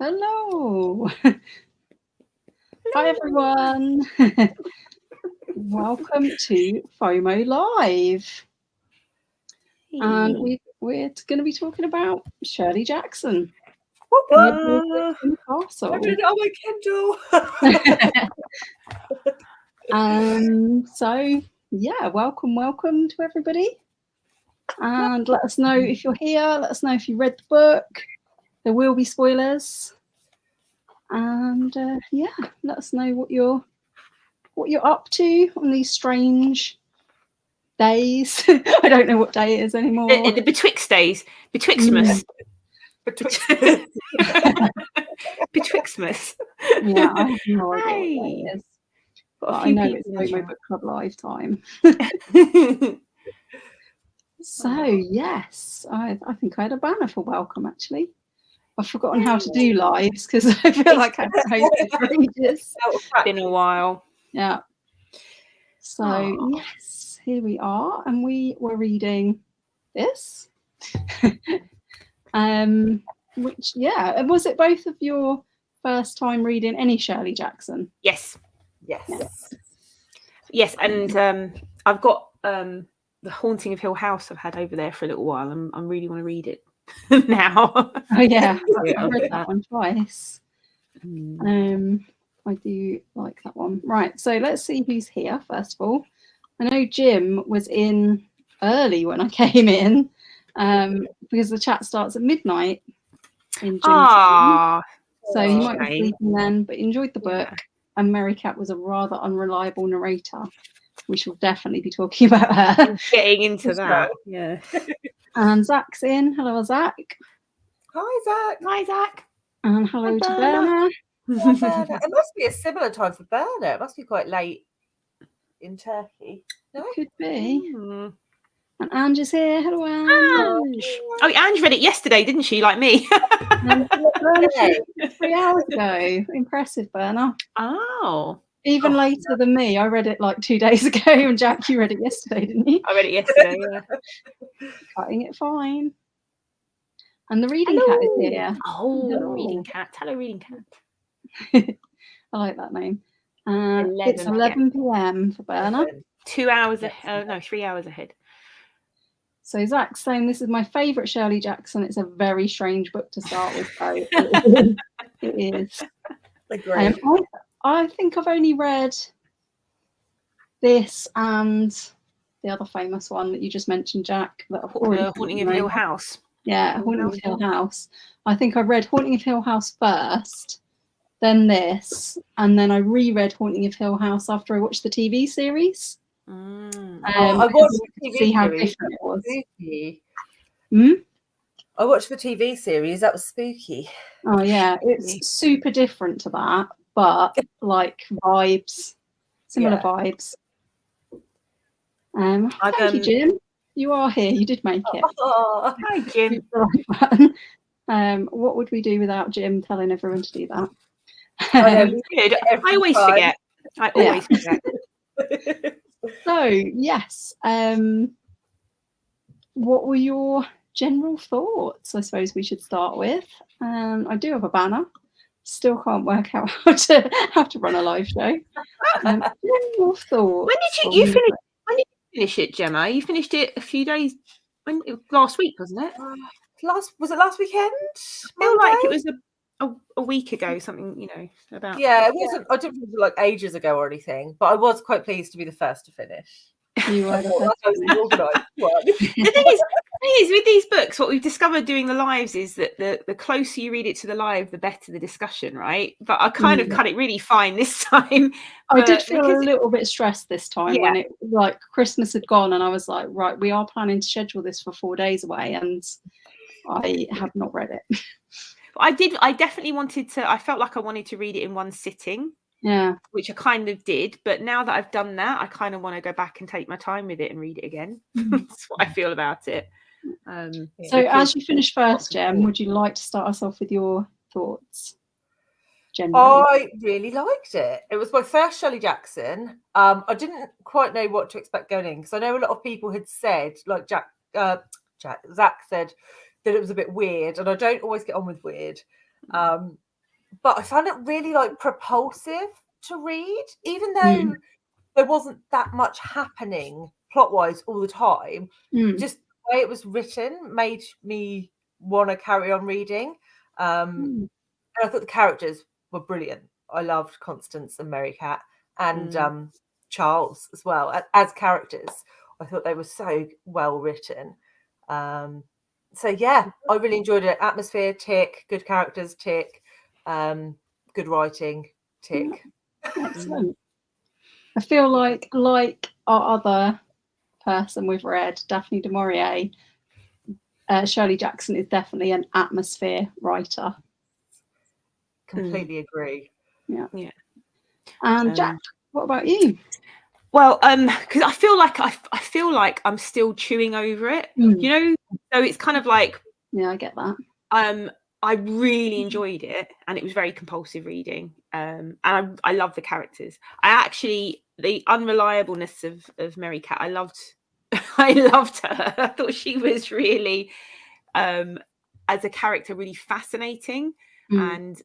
Hello. Hi, everyone. Welcome to FOMO Live. And we're going to be talking about Shirley Jackson. Castle. I read it on my Kindle. So, yeah, welcome to everybody. And let us know if you're here. Let us know if you read the book. There will be spoilers. And yeah, let us know what you're up to on these strange days. I don't know what day it is anymore. The betwixt days. Betwixtmas. Betwixtmas. Yeah, I have no idea what day it is. But I know it's FOMO Bookclub live time. So yes, I think I had a banner for welcome actually. I've forgotten how to do lives because I feel like I've hosted for ages. It's been a while. Yeah. So yes, here we are, and we were reading this. Which was it both of your first time reading any Shirley Jackson? Yes. And I've got The Haunting of Hill House I've had over there for a little while. I really want to read it now. Oh yeah, I've read that one twice. I do like that one. Right, so let's see who's here first of all. I know Jim was in early when I came in, because the chat starts at midnight in Jim's time. So he might be sleeping then, but enjoyed the book. And Mary Cat was a rather unreliable narrator. We shall definitely be talking about her. Getting into that, yeah. And Zach's in. Hello, Zach. Hi, Zach. And hello to Berna. It must be a similar time for Berna. It must be quite late in Turkey. No? It could be. And Ange is here. Hello, Ange. Oh, Ange read it yesterday, didn't she? Like me. 3 hours ago. Impressive, Berna. Oh. Even later than me. I read it like 2 days ago, and Jack, you read it yesterday, didn't you? I read it yesterday, yeah. Cutting it fine. And the reading cat is here. Hello. Reading cat. Hello, reading cat. I like that name. It's 11 p.m. for Berna. 2 hours ahead. No, 3 hours ahead. So Zach's saying this is my favourite Shirley Jackson. It's a very strange book to start with, though. It is. I think I've only read this and the other famous one that you just mentioned, Jack. Haunting of Hill House. Yeah, Haunting of Hill House. I think I read Haunting of Hill House first, then this, and then I reread Haunting of Hill House after I watched the TV series. I watched the TV see how series. different it was. I watched the TV series. That was spooky. Oh yeah, it's super different to that, but like similar vibes. Thank you, Jim. You are here. You did make it. Hi, Jim. What would we do without Jim telling everyone to do that? I always forget. So yes, what were your general thoughts? I suppose we should start with. I do have a banner. Still can't work out how to run a live show. General thoughts. When did you finish it, Gemma? You finished it a few days. Last week, wasn't it? Was it last weekend? I feel like it was a week ago, something, about. Yeah, it wasn't. I didn't feel like ages ago or anything, but I was quite pleased to be the first to finish. You were the thing is, with these books, what we've discovered doing the lives is that the closer you read it to the live, the better the discussion, right? But I kind of cut it really fine this time. I did feel a little bit stressed this time when it like Christmas had gone, and I was like, right, we are planning to schedule this for 4 days away, and I have not read it. I definitely wanted to. I felt like I wanted to read it in one sitting. Yeah, which I kind of did, but now that I've done that, I kind of want to go back and take my time with it and read it again. That's what I feel about it. So as you finish first, Gem, would you like to start us off with your thoughts? Generally? I really liked it. It was my first Shirley Jackson. I didn't quite know what to expect going in because I know a lot of people had said, like Zach said, that it was a bit weird, and I don't always get on with weird. but I found it really like propulsive to read, even though there wasn't that much happening plot-wise all the time. Just the way it was written made me want to carry on reading. And I thought the characters were brilliant. I loved Constance and Mary Cat and Charles as well as characters. I thought they were so well written. So yeah, I really enjoyed it. Atmosphere, tick. Good characters, tick. Good writing, tick. Excellent. I feel like our other person we've read, Daphne du Maurier, Shirley Jackson is definitely an atmosphere writer. Completely agree. Yeah. And Jack, what about you? Well, because I feel like I'm still chewing over it, you know. So it's kind of like, yeah, I get that. I really enjoyed it, and it was very compulsive reading. And I love the characters. The unreliableness of Mary Cat, I loved her. I thought she was really, as a character, really fascinating. And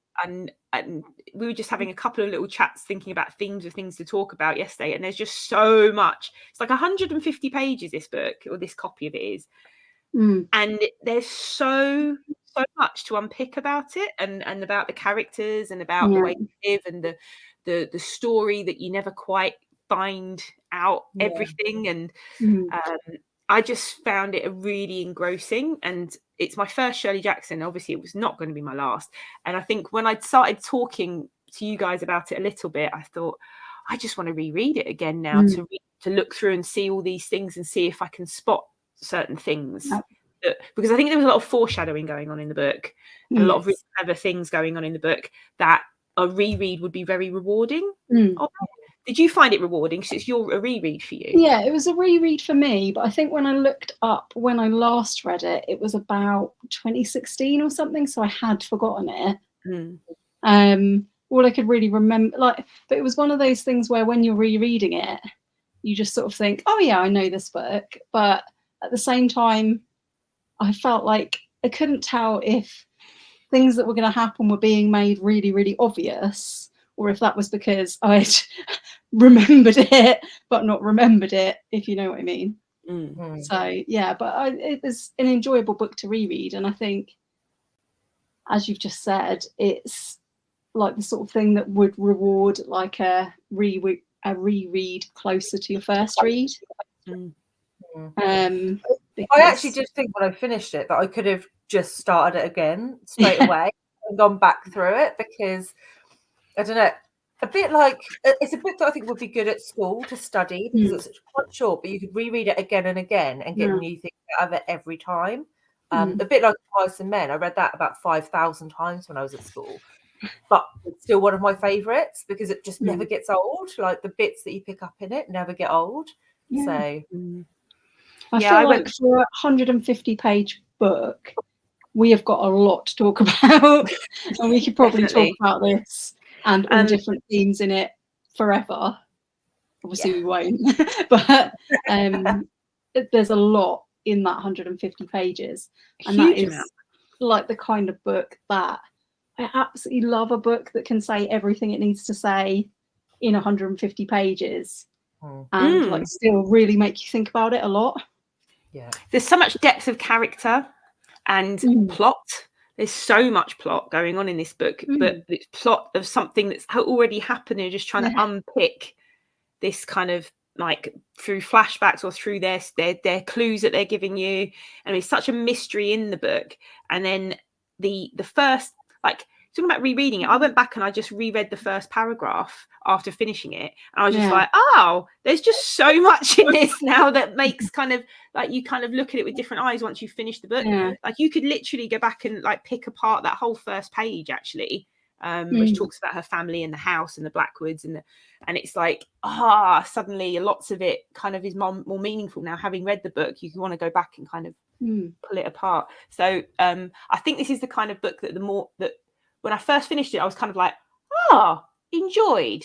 we were just having a couple of little chats thinking about themes of things to talk about yesterday, and there's just so much. It's like 150 pages, this book, or this copy of it is, and there's so much to unpick about it, and about the characters, and about the way they live, and the story that you never quite find out everything. And I just found it really engrossing, and it's my first Shirley Jackson. Obviously, it was not going to be my last. And I think when I'd started talking to you guys about it a little bit, I thought, I just want to reread it again now, to look through and see all these things and see if I can spot certain things. Because I think there was a lot of foreshadowing going on in the book, and a lot of really clever things going on in the book that a reread would be very rewarding. Did you find it rewarding? Because it's a reread for you. Yeah, it was a reread for me, but I think when I looked up when I last read it, it was about 2016 or something, so I had forgotten it. All I could really remember, but it was one of those things where when you're rereading it, you just sort of think, oh yeah, I know this book, but at the same time, I felt like I couldn't tell if things that were going to happen were being made really, really obvious, or if that was because I'd remembered it but not remembered it, if you know what I mean. So yeah, but it was an enjoyable book to reread, and I think, as you've just said, it's like the sort of thing that would reward like a reread closer to your first read. I actually did think when I finished it that I could have just started it again straight away and gone back through it, because I don't know, a bit like, it's a book that I think would be good at school to study, because it's quite short, but you could reread it again and again and get new things out of it every time. A bit like Mice and Men. I read that about 5,000 times when I was at school, but it's still one of my favourites because it just never gets old. Like the bits that you pick up in it never get old. So I feel like for a 150-page book, we have got a lot to talk about, and we could probably talk about this and all different themes in it forever. Obviously, we won't, but there's a lot in that 150 pages, and that is like the kind of book that I absolutely love. A book that can say everything it needs to say in 150 pages, and like still really make you think about it a lot. There's so much depth of character and plot. There's so much plot going on in this book, but it's plot of something that's already happened. You're just trying to unpick this kind of like through flashbacks or through their clues that they're giving you, and it's such a mystery in the book. And then the first, like, talking about rereading it, I went back and I just reread the first paragraph after finishing it, and I was just like, oh, there's just so much in this now that makes kind of like you kind of look at it with different eyes once you finish the book. Like you could literally go back and like pick apart that whole first page actually, which talks about her family and the house and the Blackwoods, and it's like suddenly lots of it kind of is more meaningful now. Having read the book, you want to go back and kind of pull it apart. So I think this is the kind of book that when I first finished it, I was kind of like, enjoyed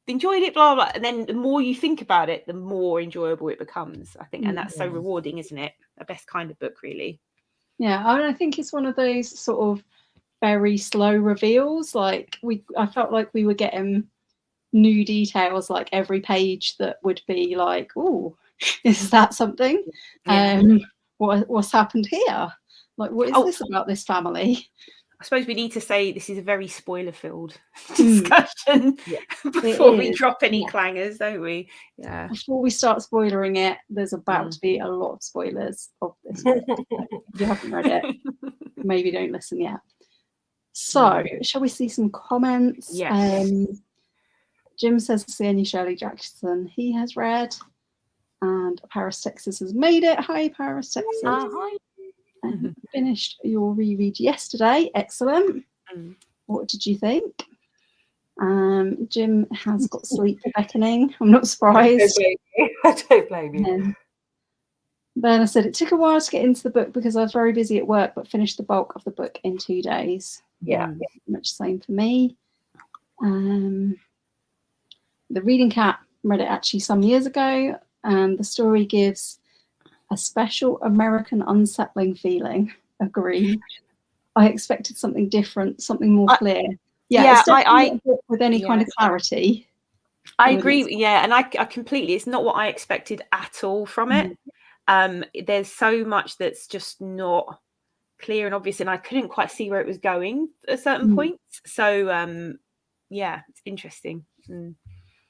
it, blah, blah. And then the more you think about it, the more enjoyable it becomes, I think. And that's so rewarding, isn't it? The best kind of book, really. Yeah, I think it's one of those sort of very slow reveals. Like I felt like we were getting new details like every page that would be like, oh, is that something? What's happened here? Like, what is this about this family? I suppose we need to say this is a very spoiler-filled discussion before we drop any clangers, don't we? Yeah. Before we start spoilering it, there's about to be a lot of spoilers of this book. If you haven't read it, maybe don't listen yet. So, shall we see some comments? Yes. Jim says to see any Shirley Jackson he has read. And Paris, Texas has made it. Hi, Paris, Texas. Hi. Finished your reread yesterday. Excellent. What did you think? Jim has got sleep beckoning. I'm not surprised. I don't blame you. Berna said it took a while to get into the book because I was very busy at work, but finished the bulk of the book in 2 days. Yeah. Much the same for me. The Reading Cat read it actually some years ago, and the story gives a special American unsettling feeling. Agree. I expected something different, something more clear. It's definitely a book with any kind of clarity. I agree. Yeah, and I completely. It's not what I expected at all from it. There's so much that's just not clear and obvious, and I couldn't quite see where it was going at certain points. So, it's interesting.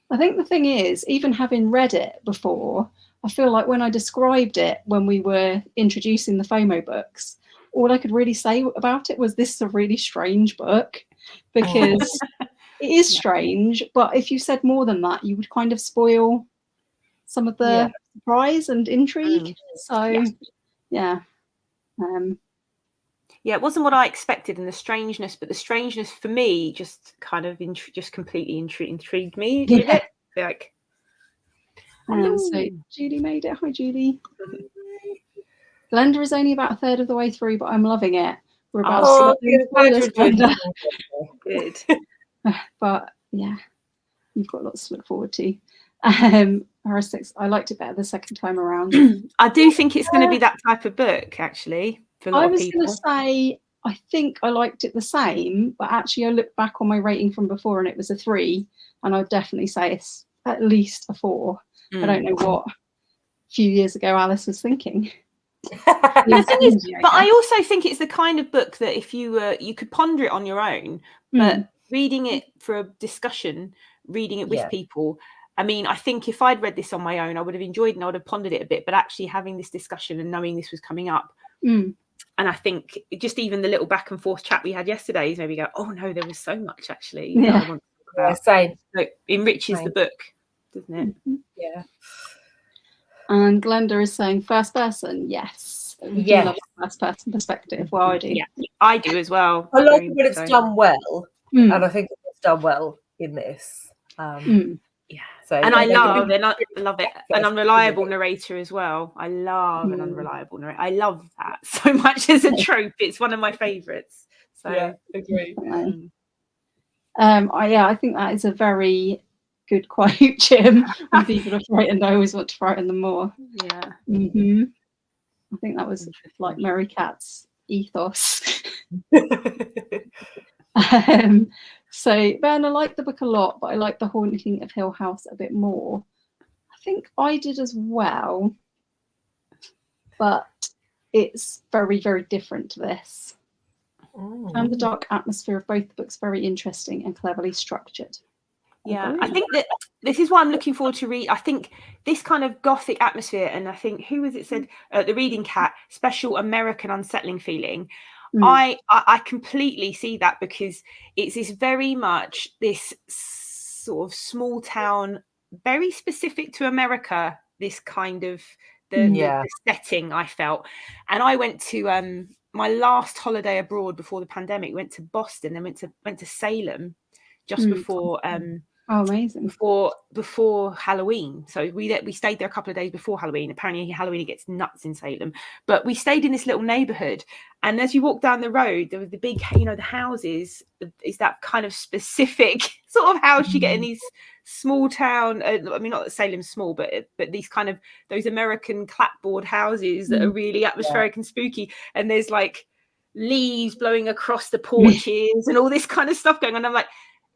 I think the thing is, even having read it before, I feel like when I described it when we were introducing the FOMO books, all I could really say about it was this is a really strange book, because it is strange, but if you said more than that, you would kind of spoil some of the surprise and intrigue. So, it wasn't what I expected, and the strangeness, but the strangeness for me just kind of just completely intrigued me. Like, so Julie made it. Hi, Julie. Glenda is only about a third of the way through, but I'm loving it. We're about to Glenda. Good. But yeah, you've got lots to look forward to. I liked it better the second time around. I do think it's going to be that type of book, actually. I was going to say, I think I liked it the same, but actually I looked back on my rating from before and it was a 3, and I'd definitely say it's at least a 4. I don't know what a few years ago Alice was thinking. The thing is, but I also think it's the kind of book that if you could ponder it on your own, but reading it for a discussion, reading it with people, I mean, I think if I'd read this on my own, I would have enjoyed it and I would have pondered it a bit, but actually having this discussion and knowing this was coming up, and I think just even the little back and forth chat we had yesterday is maybe go, oh no, there was so much actually that I want to talk about. Same. So it enriches the book, doesn't it? Yeah. And Glenda is saying first person. Yes. We do love the first person perspective. Well, I do. Yeah, I do as well. I love when it's done well, and I think it's done well in this. So, and I love it. An unreliable narrator as well. I love an unreliable narrator. I love that so much as a trope. It's one of my favourites. So agree. I think that is a very good quote, Jim. When people are frightened, I always want to frighten them more. Yeah. I think that was like Mary Cat's ethos. So Ben, I like the book a lot, but I like The Haunting of Hill House a bit more. I think I did as well, but it's very, very different to this. And the dark atmosphere of both the books very interesting and cleverly structured. Yeah, I think that this is why I'm looking forward to read. I think this kind of gothic atmosphere, and I think who was it said the Reading Cat, special American unsettling feeling. I completely see that, because it's this very much this sort of small town, very specific to America. This kind of the setting I felt, and I went to my last holiday abroad before the pandemic. Went to Boston, then went to Salem just before. Amazing. Before Halloween. So we stayed there a couple of days before Halloween. Apparently Halloween it gets nuts in Salem. But we stayed in this little neighborhood, and as you walk down the road, there was the big, the houses is that kind of specific sort of house you get in these small town. I mean, not that Salem's small, but these kind of those American clapboard houses that are really atmospheric and spooky. And there's like leaves blowing across the porches and all this kind of stuff going on. I'm like,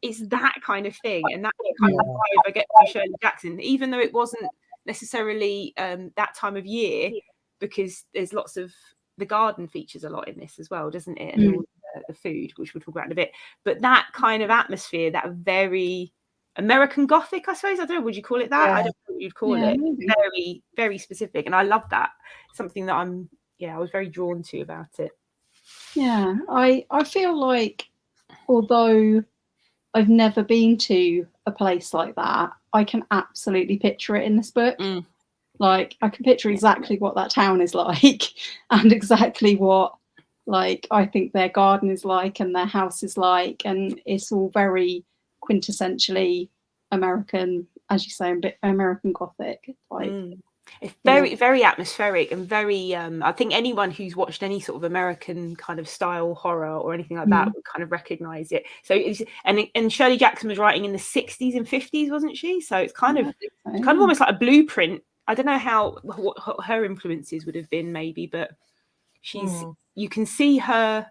it's that kind of thing, and that's the kind of vibe I get from Shirley Jackson, even though it wasn't necessarily that time of year, because there's lots of the garden features a lot in this as well, doesn't it? And all the food, which we'll talk about in a bit. But that kind of atmosphere, that very American Gothic, I suppose. I don't know, would you call it that? I don't know what you'd call it. Maybe. Very, very specific, and I love that. Something that I was very drawn to about it. Yeah, I feel like, although I've never been to a place like that, I can absolutely picture it in this book. Like, I can picture exactly what that town is like, and exactly what, like, I think their garden is like and their house is like, and it's all very quintessentially American, as you say, a bit American Gothic. Like, it's very, very atmospheric, and very. I think anyone who's watched any sort of American kind of style horror or anything like that would kind of recognise it. So, and Shirley Jackson was writing in the 60s and 50s, wasn't she? So it's kind of almost like a blueprint. I don't know what her influences would have been, maybe, but you can see her,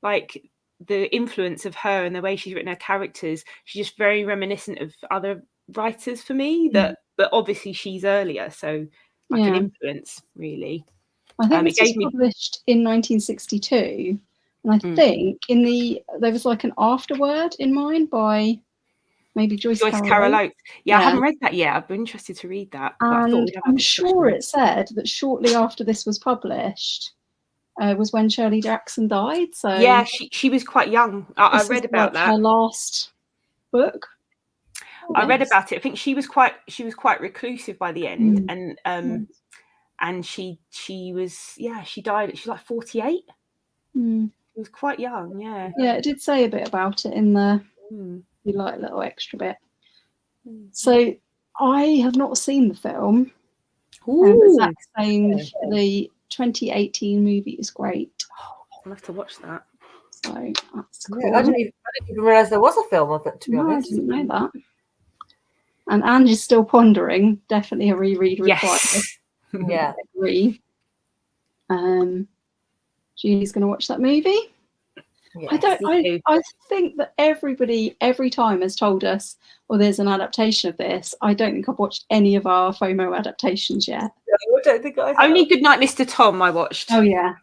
like, the influence of her and the way she's written her characters. She's just very reminiscent of other writers for me, but obviously she's earlier, so like an influence, really. I think it was published in 1962, and I think there was like an afterword in mine by maybe Joyce Carol Oates. I haven't read that yet. I've been interested to read that. And I'm sure it said that shortly after this was published was when Shirley Jackson died. So yeah, she was quite young. I read about that. Her last book. I read about it. I think she was quite reclusive by the end, and she died. She's like 48. She was quite young. Yeah. Yeah, it did say a bit about it in the like little extra bit. So I have not seen the film. Zach's saying the 2018 movie is great. I'll have to watch that. So that's cool. I didn't even realise there was a film of it, to be honest. I didn't know that. And Ange is still pondering. Definitely a reread required. Yeah. I agree. Julie's going to watch that movie. Yes, I think that everybody every time has told us, well, there's an adaptation of this. I don't think I've watched any of our FOMO adaptations yet. No, I don't think I have. Only Goodnight Mr. Tom I watched. Oh yeah.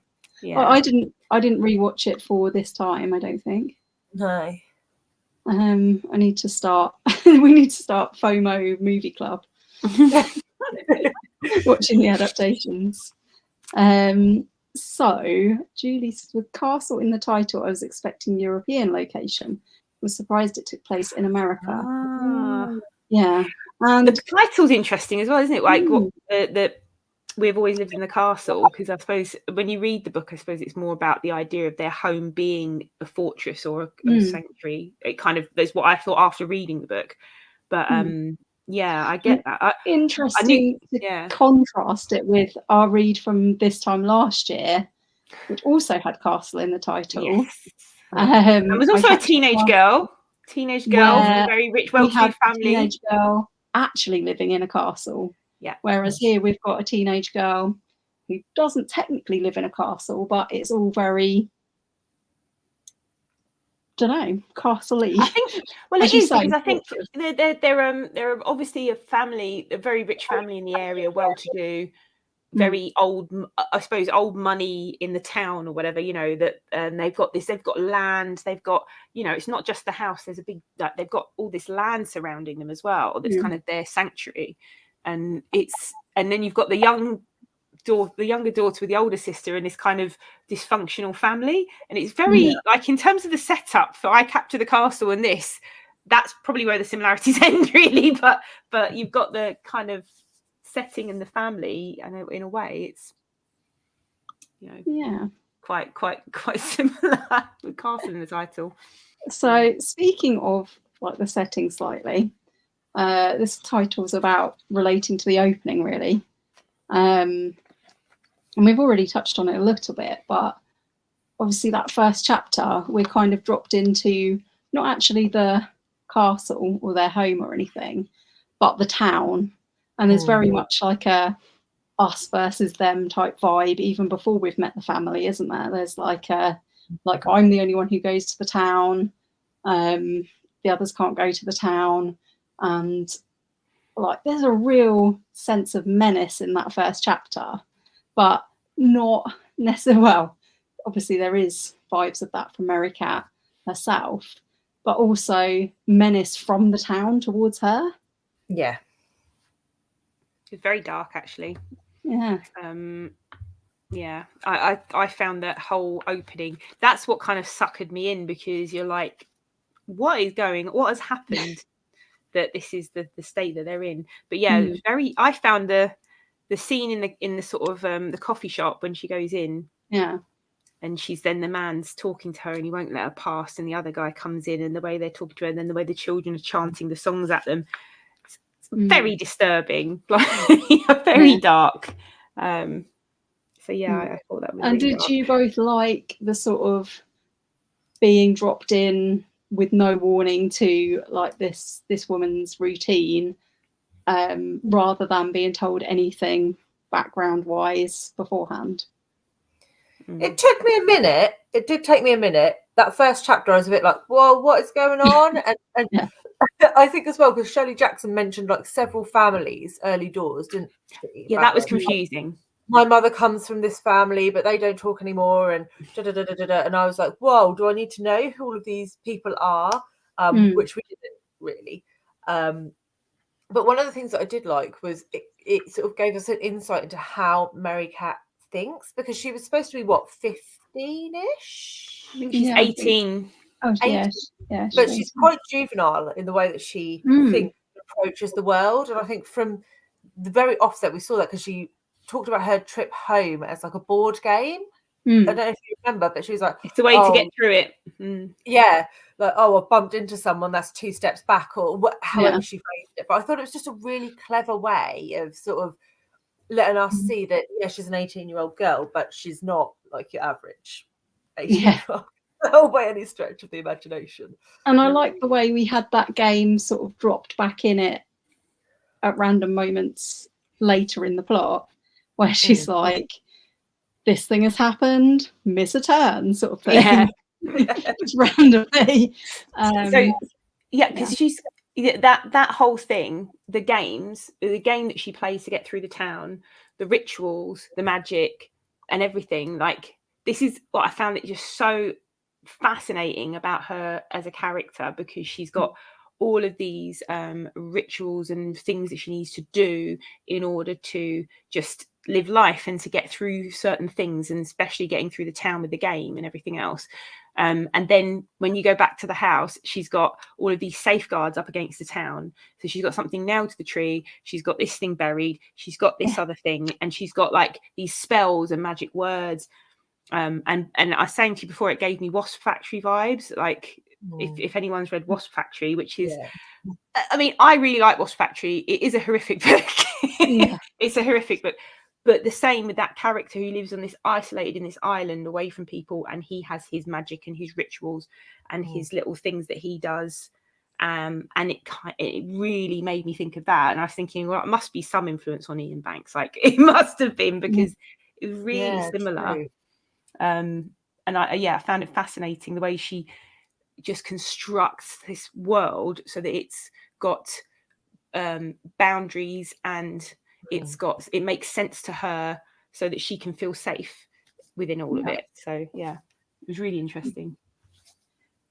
Well, I didn't rewatch it for this time, I don't think. No. I need to start we need to start FOMO movie club. Watching the adaptations. So, Julie's with castle in the title. I was expecting European location. Was surprised it took place in America. Yeah, and the title's interesting as well, isn't it? Like that we've always lived in the castle. Because I suppose when you read the book, I suppose it's more about the idea of their home being a fortress or a sanctuary. It kind of that's what I thought after reading the book. But yeah, I get that. Interesting to contrast it with our read from this time last year, which also had castle in the title. Yes. It was also a teenage girl from a very rich, well-to-do family. Teenage girl actually living in a castle. Yeah. Whereas here we've got a teenage girl who doesn't technically live in a castle, but it's all very, don't know, castle-y. I think, well, it is because I think they're obviously a family, a very rich family in the area, well-to-do, very old, I suppose, old money in the town or whatever. You know that they've got land, they've got, you know, it's not just the house. There's a big, they've got all this land surrounding them as well. That's kind of their sanctuary, and then you've got the younger daughter with the older sister in this kind of dysfunctional family, and it's very like in terms of the setup for I Capture the Castle and this, that's probably where the similarities end really, but you've got the kind of setting and the family, and in a way it's, you know, quite similar with castle in the title. So speaking of like the setting slightly, this title's about relating to the opening really. And we've already touched on it a little bit, but obviously that first chapter, we're kind of dropped into not actually the castle or their home or anything, but the town. And there's very much like a us versus them type vibe even before we've met the family, isn't there? There's like I'm the only one who goes to the town, the others can't go to the town, and like there's a real sense of menace in that first chapter, but not necessarily, well, obviously there is vibes of that from Mary Cat herself, but also menace from the town towards her. Yeah. It's very dark, actually. Yeah. Yeah, I found that whole opening, that's what kind of suckered me in, because you're like, what has happened that this is the state that they're in. But yeah, I found the scene in the sort of the coffee shop when she goes in, and the man's talking to her and he won't let her pass, and the other guy comes in, and the way they're talking to her, and then the way the children are chanting the songs at them, it's very disturbing, like very dark. So yeah, I thought that was. And really did dark. you both like the sort of being dropped in with no warning to like this woman's routine, rather than being told anything background wise beforehand? It took me a minute. It did take me a minute. That first chapter, I was a bit like, "Whoa, what is going on?" And I think as well, because Shirley Jackson mentioned like several families early doors, didn't she? Yeah, that was confusing. My mother comes from this family, but they don't talk anymore, and and I was like, "Whoa, do I need to know who all of these people are?" Which we didn't really. But one of the things that I did like was it sort of gave us an insight into how Mary Cat thinks, because she was supposed to be what, 15-ish? I think she's 18. Oh, 18. Yeah. But she's quite juvenile in the way that she thinks and approaches the world. And I think from the very offset, we saw that because she talked about her trip home as like a board game. I don't know if you remember, but she was like, it's a way to get through it. Yeah, like, oh, I bumped into someone, that's 2 steps back, or however she phrased it. But I thought it was just a really clever way of sort of letting us see that, yeah, she's an 18-year-old girl, but she's not like your average 18-year-old girl by any stretch of the imagination. And I like the way we had that game sort of dropped back in it at random moments later in the plot, where she's like, this thing has happened, miss a turn, sort of thing. Just randomly. Because she's that whole thing, the game that she plays to get through the town, the rituals, the magic, and everything. Like, this is what I found it just so fascinating about her as a character, because she's got all of these rituals and things that she needs to do in order to just live life and to get through certain things, and especially getting through the town with the game and everything else. And then when you go back to the house, she's got all of these safeguards up against the town. So she's got something nailed to the tree, she's got this thing buried, she's got this other thing, and she's got like these spells and magic words. And I was saying to you before, it gave me Wasp Factory vibes. Like, if anyone's read Wasp Factory, which is, I mean, I really like Wasp Factory. It is a horrific book. It's a horrific book. But the same with that character who lives on this isolated in this island away from people, and he has his magic and his rituals and his little things that he does. And it really made me think of that. And I was thinking, well, it must be some influence on Ian Banks. Like, it must have been, because it was really similar. True. And I found it fascinating the way she just constructs this world so that it's got boundaries, and it makes sense to her so that she can feel safe within all of it. So it was really interesting.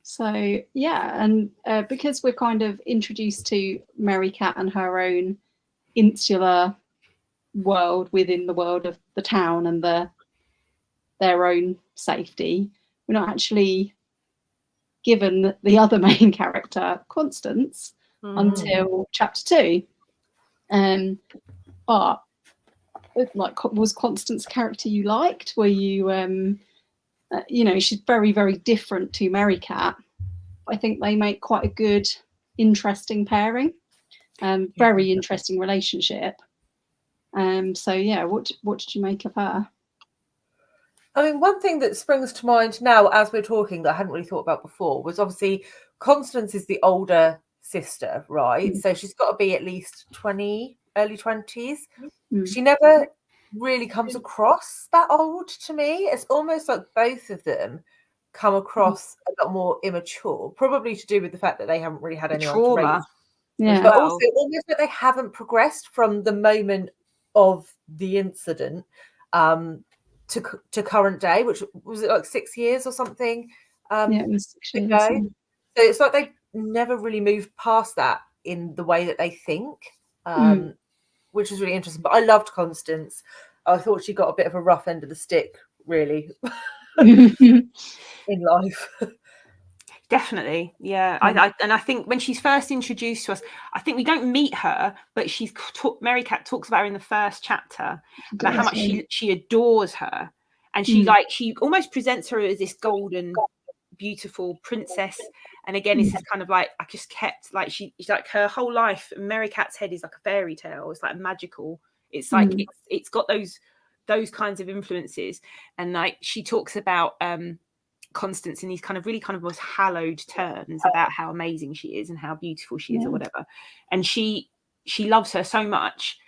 So and because we're kind of introduced to Mary Cat and her own insular world within the world of the town and their own safety, we're not actually given the other main character, Constance, until chapter 2. But like, was Constance's character you liked? Were you she's very, very different to Mary Cat. I think they make quite a good, interesting pairing. Very interesting relationship. What did you make of her? I mean, one thing that springs to mind now as we're talking that I hadn't really thought about before was, obviously, Constance is the older sister, right? So she's got to be at least 20, early 20s. She never really comes across that old to me. It's almost like both of them come across a lot more immature, probably to do with the fact that they haven't really had anyone to raise. Trauma. Yeah. But also almost that they haven't progressed from the moment of the incident to current day, which was it like 6 years or something it was 6 years. ago. So it's like they never really moved past that in the way that they think, which is really interesting. But I loved Constance. I thought she got a bit of a rough end of the stick, really, in life. Definitely, yeah. I think when she's first introduced to us, I think we don't meet her, but Mary Cat talks about her in the first chapter about how much she adores her, and she almost presents her as this golden, beautiful princess. And again, this is kind of like I just kept like she's like her whole life. Mary Cat's head is like a fairy tale. It's like magical. It's like it's got those kinds of influences, and like she talks about Constance in these kind of really kind of most hallowed terms about how amazing she is and how beautiful she is or whatever, and she loves her so much,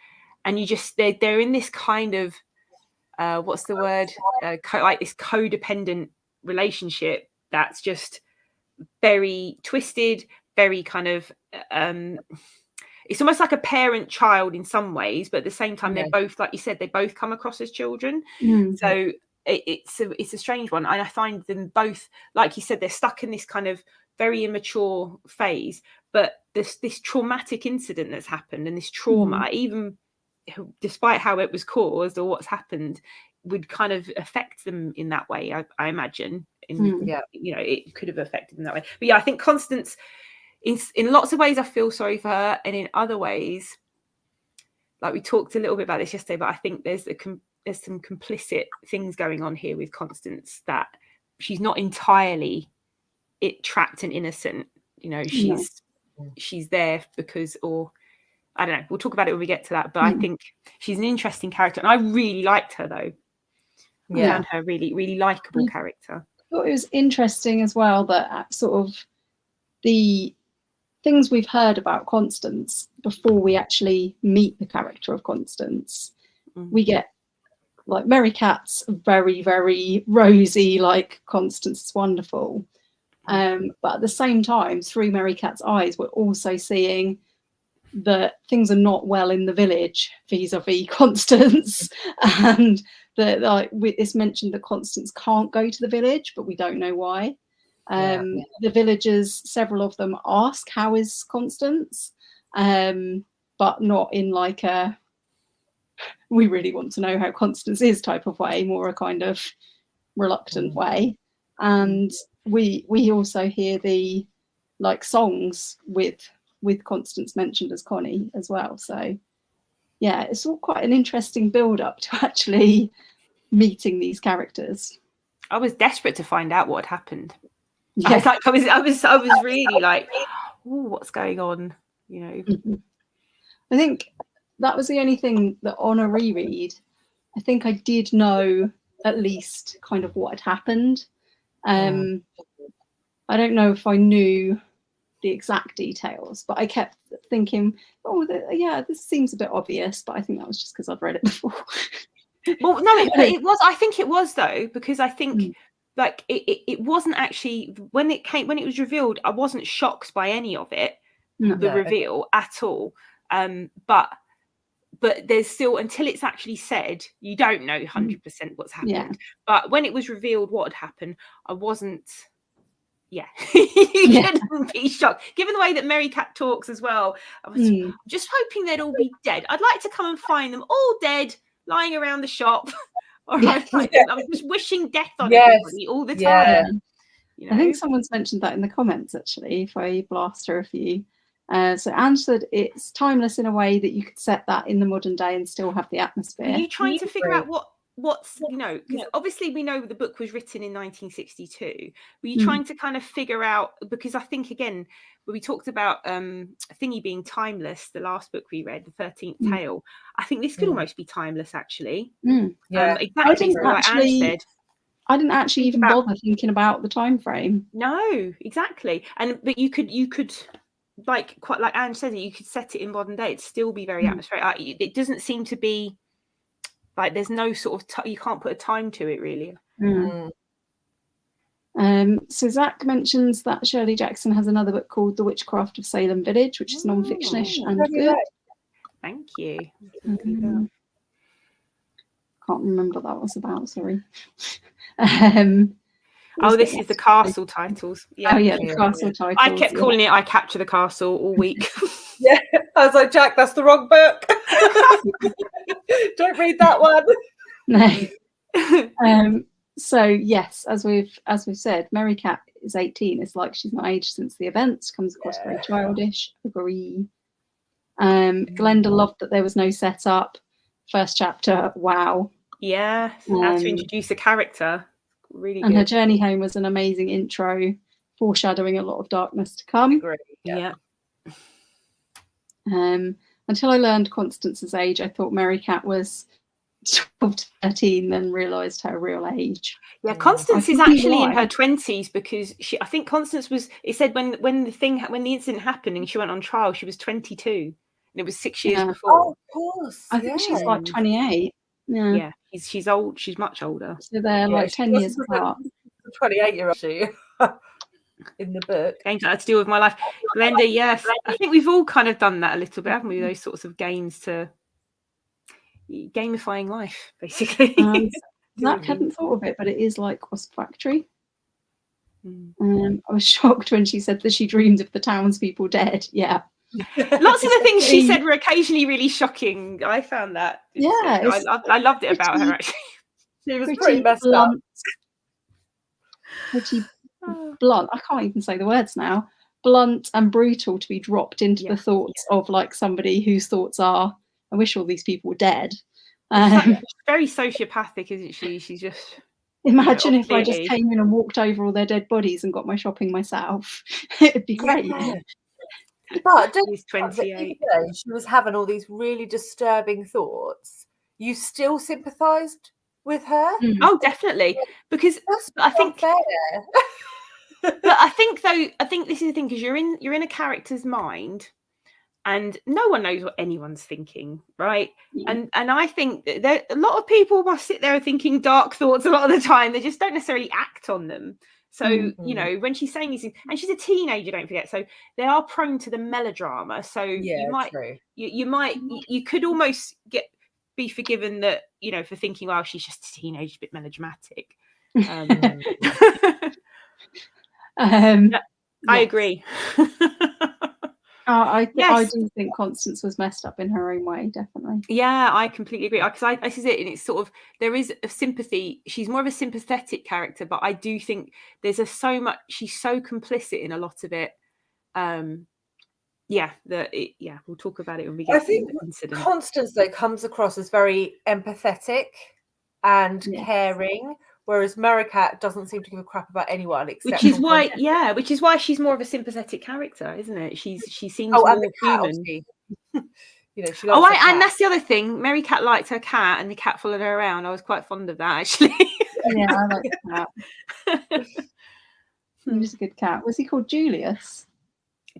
and you just they're in this kind of what's the word like this codependent relationship that's just very twisted, very kind of it's almost like a parent-child in some ways, but at the same time they're both, like you said, they both come across as children. So it's a strange one, and I find them both, like you said, they're stuck in this kind of very immature phase, but this traumatic incident that's happened, and this trauma, even despite how it was caused or what's happened, would kind of affect them in that way, I imagine. It could have affected them that way. But I think Constance, in lots of ways I feel sorry for her, and in other ways, like we talked a little bit about this yesterday, but I think there's some complicit things going on here with Constance, that she's not entirely trapped and innocent. She's there because, or I don't know, we'll talk about it when we get to that, but I think she's an interesting character, and I really liked her though. I found her really, really likable character. I thought it was interesting as well that sort of the things we've heard about Constance before we actually meet the character of Constance, we get like Mary Cat's very, very rosy, like Constance is wonderful. But at the same time, through Mary Cat's eyes, we're also seeing that things are not well in the village vis-a-vis Constance, and that like it's mentioned that Constance can't go to the village, but we don't know why. The villagers, several of them ask, how is Constance? But not in like a we really want to know how Constance is type of way, more a kind of reluctant way. And we also hear the like songs with Constance mentioned as Connie as well. So yeah, it's all quite an interesting build up to actually meeting these characters. I was desperate to find out what had happened. I was really like, oh, what's going on? I think that was the only thing that on a reread, I think I did know at least kind of what had happened. I don't know if I knew the exact details, but I kept thinking, this seems a bit obvious, but I think that was just because I've read it before. Well, no, it was. I think it was though, because I think like it wasn't actually when it was revealed. I wasn't shocked by any of it, the reveal at all. But there's still, until it's actually said, you don't know 100% what's happened. Yeah. But when it was revealed what had happened, I wasn't. Yeah, you couldn't be shocked. Given the way that Mary Cat talks as well, I was just hoping they'd all be dead. I'd like to come and find them all dead, lying around the shop. I was just wishing death on everybody all the time. I think someone's mentioned that in the comments, actually, if I blast her a few. So Anne said it's timeless in a way that you could set that in the modern day and still have the atmosphere. Are you trying to figure out what's because obviously we know the book was written in 1962. Were you trying to kind of figure out, because I think again when we talked about Thingy being timeless, the last book we read, the 13th Tale, I think this could almost be timeless actually. Exactly like Anne said. I didn't actually even bother thinking about the time frame. No, exactly. But you could like quite like Anne said, you could set it in modern day, it'd still be very atmospheric. It doesn't seem to be Like there's no sort of you can't put a time to it really. So Zach mentions that Shirley Jackson has another book called The Witchcraft of Salem Village, which is non-fictionish and good. Thank you. Can't remember what that was about, sorry. This is the castle titles. Yeah. Oh yeah, the castle titles. I kept calling it I Capture the Castle all week. Yeah, I was like, Jack, that's the wrong book. Don't read that one. No. So yes, as we've said, Mary Cat is 18. It's like she's not aged since the events. Comes across very childish. Agree. Glenda loved that there was no setup. First chapter, wow. Yeah, how to introduce a character. Really good. And her journey home was an amazing intro, foreshadowing a lot of darkness to come. Yeah. Until I learned Constance's age, I thought Mary Cat was 12 to 13, then realised her real age. Yeah, Constance is actually in her 20s because I think Constance was. It said when the incident happened and she went on trial, she was 22, and it was 6 years before. Oh, of course. I think she's like 28. Yeah, she's old. She's much older. So they're like 10 years apart. 28-year-old in the book. Games that had to deal with my life. Glenda, yes. I think we've all kind of done that a little bit, haven't we? Those sorts of games to gamifying life, basically. Zach hadn't thought of it, but it is like Wasp Factory. I was shocked when she said that she dreamed of the townspeople dead. Yeah. Lots of the things she said were occasionally really shocking. I found that. Yeah. I loved it about her, actually. She was pretty messed up. Pretty blunt. I can't even say the words now. Blunt and brutal to be dropped into the thoughts of like somebody whose thoughts are, I wish all these people were dead. She's very sociopathic, isn't she? She's just... Imagine if I just came in and walked over all their dead bodies and got my shopping myself. It'd be great. Yeah. But she's 28. She was having all these really disturbing thoughts. You still sympathised with her? Oh, definitely. Because I think... But I think this is the thing, because you're in a character's mind and no one knows what anyone's thinking, right? And I think that a lot of people must sit there thinking dark thoughts a lot of the time. They just don't necessarily act on them. So, you know, when she's saying these things, and she's a teenager, don't forget, so they are prone to the melodrama. So you could almost be forgiven that, you know, for thinking, well, she's just a teenager, a bit melodramatic. I agree. I do think Constance was messed up in her own way, definitely. Yeah, I completely agree. Because this is it, and it's sort of, there is a sympathy. She's more of a sympathetic character, but I do think there's so much. She's so complicit in a lot of it. We'll talk about it when we get to the incident. Constance though comes across as very empathetic and caring. Whereas Mary Cat doesn't seem to give a crap about anyone except. Which is why she's more of a sympathetic character, isn't it? She seems more human. You know, she likes and that's the other thing. Mary Cat liked her cat, and the cat followed her around. I was quite fond of that, actually. Yeah, I like the cat. He was a good cat. Was he called Julius?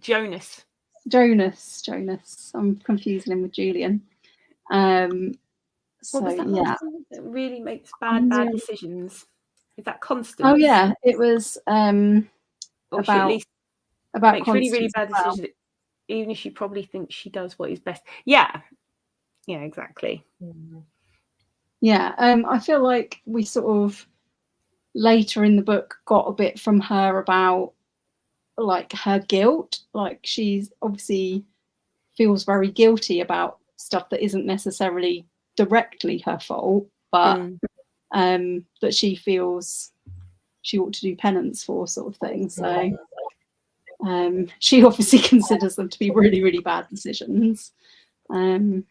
Jonas. I'm confusing him with Julian. That really makes bad decisions. Is that Constance? Oh yeah, it was about makes really, really bad decisions, even if she probably thinks she does what is best. Yeah, exactly. Yeah, I feel like we sort of later in the book got a bit from her about like her guilt. Like she's obviously feels very guilty about stuff that isn't necessarily directly her fault, but that she feels she ought to do penance for, sort of thing. So she obviously considers them to be really, really bad decisions. Definitely.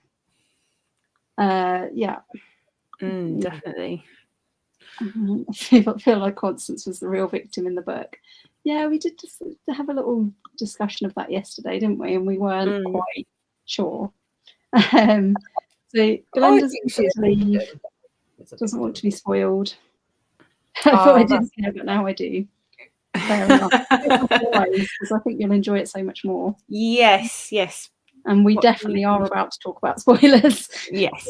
I feel like Constance was the real victim in the book. Yeah, we did just have a little discussion of that yesterday, didn't we? And we weren't quite sure. So Glenn doesn't want to be spoiled. I thought I didn't care, but now I do. Fair enough. Because I think you'll enjoy it so much more. Yes. And we definitely are about to talk about spoilers. Yes.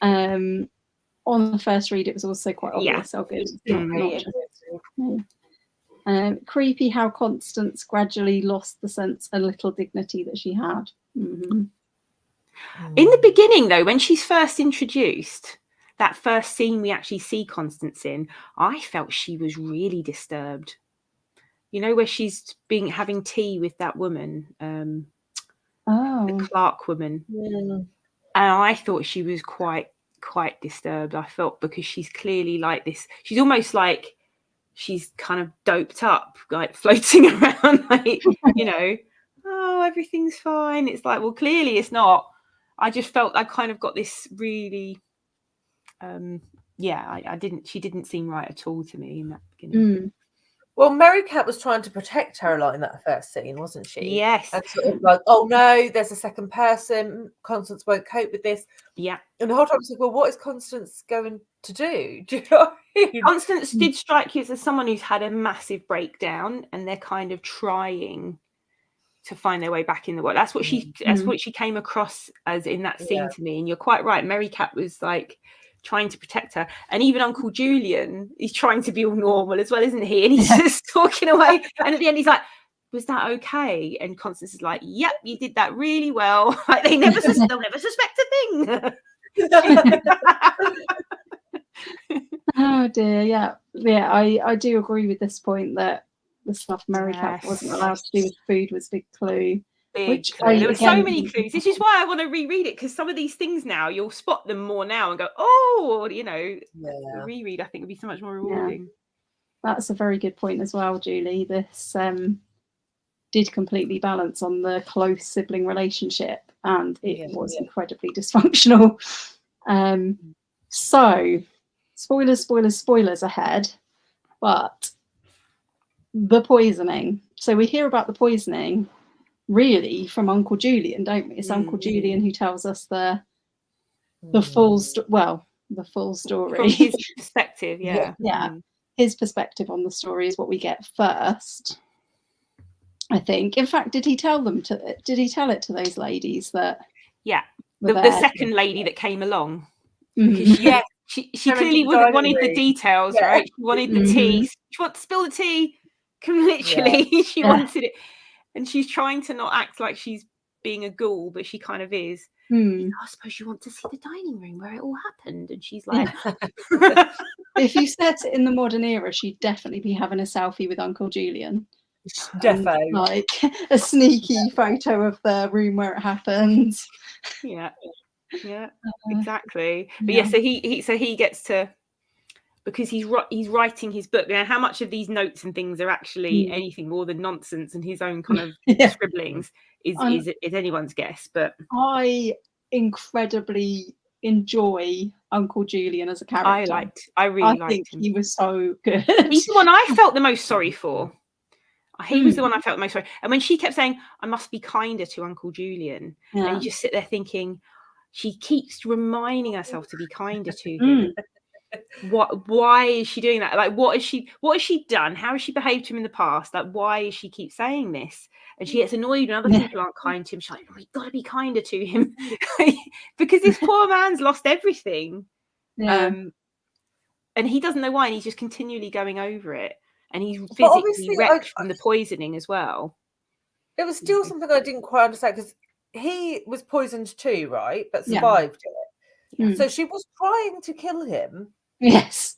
On the first read, it was also quite obvious. Yeah. Oh, good. Creepy how Constance gradually lost the sense and little dignity that she had. In the beginning, though, when she's first introduced, that first scene we actually see Constance in, I felt she was really disturbed. You know, where she's having tea with that woman, the Clark woman. And I thought she was quite disturbed. I felt, because she's clearly like this. She's almost like she's kind of doped up, like floating around, like, you know, oh, everything's fine. It's like, well, clearly it's not. I just felt I kind of got this really, she didn't seem right at all to me in that beginning. Well, Mary Cat was trying to protect Caroline in that first scene, wasn't she? Yes. And sort of like, oh no, there's a second person. Constance won't cope with this. Yeah. And the whole time I was like, well, what is Constance going to do? Do you know what I mean? Constance did strike you as someone who's had a massive breakdown, and they're kind of trying to find their way back in the world. That's what she came across as in that scene to me. And you're quite right. Mary Cat was like trying to protect her, and even Uncle Julian is trying to be all normal as well, isn't he? And he's just talking away, and at the end he's like, was that okay? And Constance is like, yep, you did that really well. Like, they'll never suspect a thing. Oh dear. I do agree with this point that the stuff Mary Cat wasn't allowed to do with food was a big clue. There were so many clues. This is why I want to reread it, because some of these things now you'll spot them more now and go, oh, you know, the reread I think would be so much more rewarding. That's a very good point as well, Julie. This did completely balance on the close sibling relationship, and it was incredibly dysfunctional. So spoilers ahead, but the poisoning. So we hear about the poisoning really from Uncle Julian, don't we? It's Uncle Julian who tells us the full story from his perspective. His perspective on the story is what we get first, I think. In fact, did he tell it to those ladies that the second lady that came along? Because she clearly wanted the details, right? She wanted the tea. She wanted to spill the tea. Literally, she wanted it. And she's trying to not act like she's being a ghoul, but she kind of is. I suppose you want to see the dining room where it all happened. And she's like... If you set it in the modern era, she'd definitely be having a selfie with Uncle Julian. Definitely. Like a sneaky photo of the room where it happens. Yeah, exactly. But so he gets to... because he's writing his book. Now, how much of these notes and things are actually anything more than nonsense and his own kind of scribblings is anyone's guess. But I incredibly enjoy Uncle Julian as a character. I really liked him. He was so good. He's the one I felt the most sorry for. He was the one I felt the most sorry. And when she kept saying, I must be kinder to Uncle Julian, and you just sit there thinking, she keeps reminding herself to be kinder to him. Why is she doing that? Like, what has she done? How has she behaved to him in the past? Like, why does she keep saying this? And she gets annoyed when other people aren't kind to him. She's like, we've got to be kinder to him. Because this poor man's lost everything. And he doesn't know why, and he's just continually going over it. And he's physically wrecked from the poisoning as well. It was still something I didn't quite understand, because he was poisoned too, right? But survived it. So she was trying to kill him. Yes.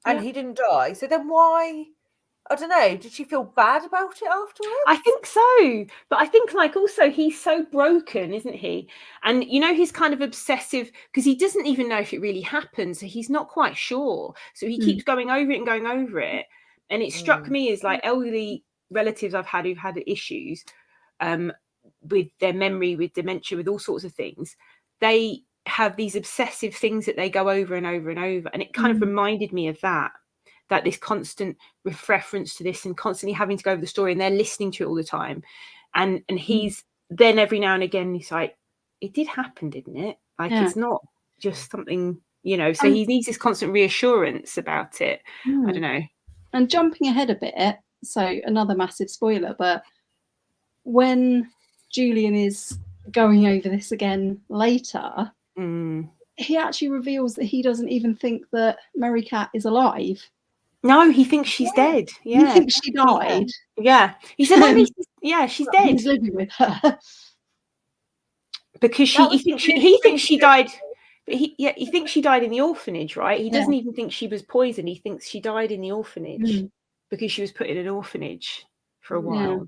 And he didn't die. So then why? I don't know. Did she feel bad about it afterwards? I think so. But I think, like, also he's so broken, isn't he? And, you know, he's kind of obsessive because he doesn't even know if it really happened. So he's not quite sure. So he keeps going over it and going over it. And it struck me as, like, elderly relatives I've had who've had issues with their memory, with dementia, with all sorts of things. They have these obsessive things that they go over and over and over. And it kind of reminded me of that this constant reference to this and constantly having to go over the story, and they're listening to it all the time. And he's then every now and again, he's like, it did happen, didn't it? Like, it's not just something, you know, so he needs this constant reassurance about it. I don't know. And jumping ahead a bit, so another massive spoiler, but when Julian is going over this again later, he actually reveals that he doesn't even think that Mary Cat is alive. No, he thinks she's dead. Yeah, He thinks she died. Yeah, he said, maybe she's dead. He's living with her because he thinks she died. But he thinks she died in the orphanage, right? He doesn't even think she was poisoned. He thinks she died in the orphanage because she was put in an orphanage for a while.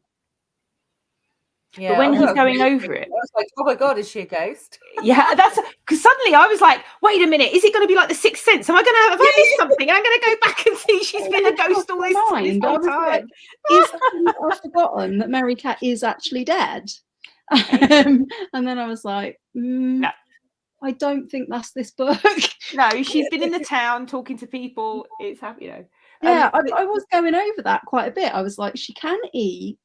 Yeah. But when he's going over it, I was like, oh my God, is she a ghost? Yeah, that's because suddenly I was like, wait a minute, is it going to be like The Sixth Sense? Am I going to have missed something? I'm going to go back and see she's been a ghost all this whole time. I've forgotten that Mary Cat is actually dead. And then I was like, no. I don't think that's this book. No, she's been in the town talking to people. It's happy, you know. Yeah, I was going over that quite a bit. I was like, she can eat.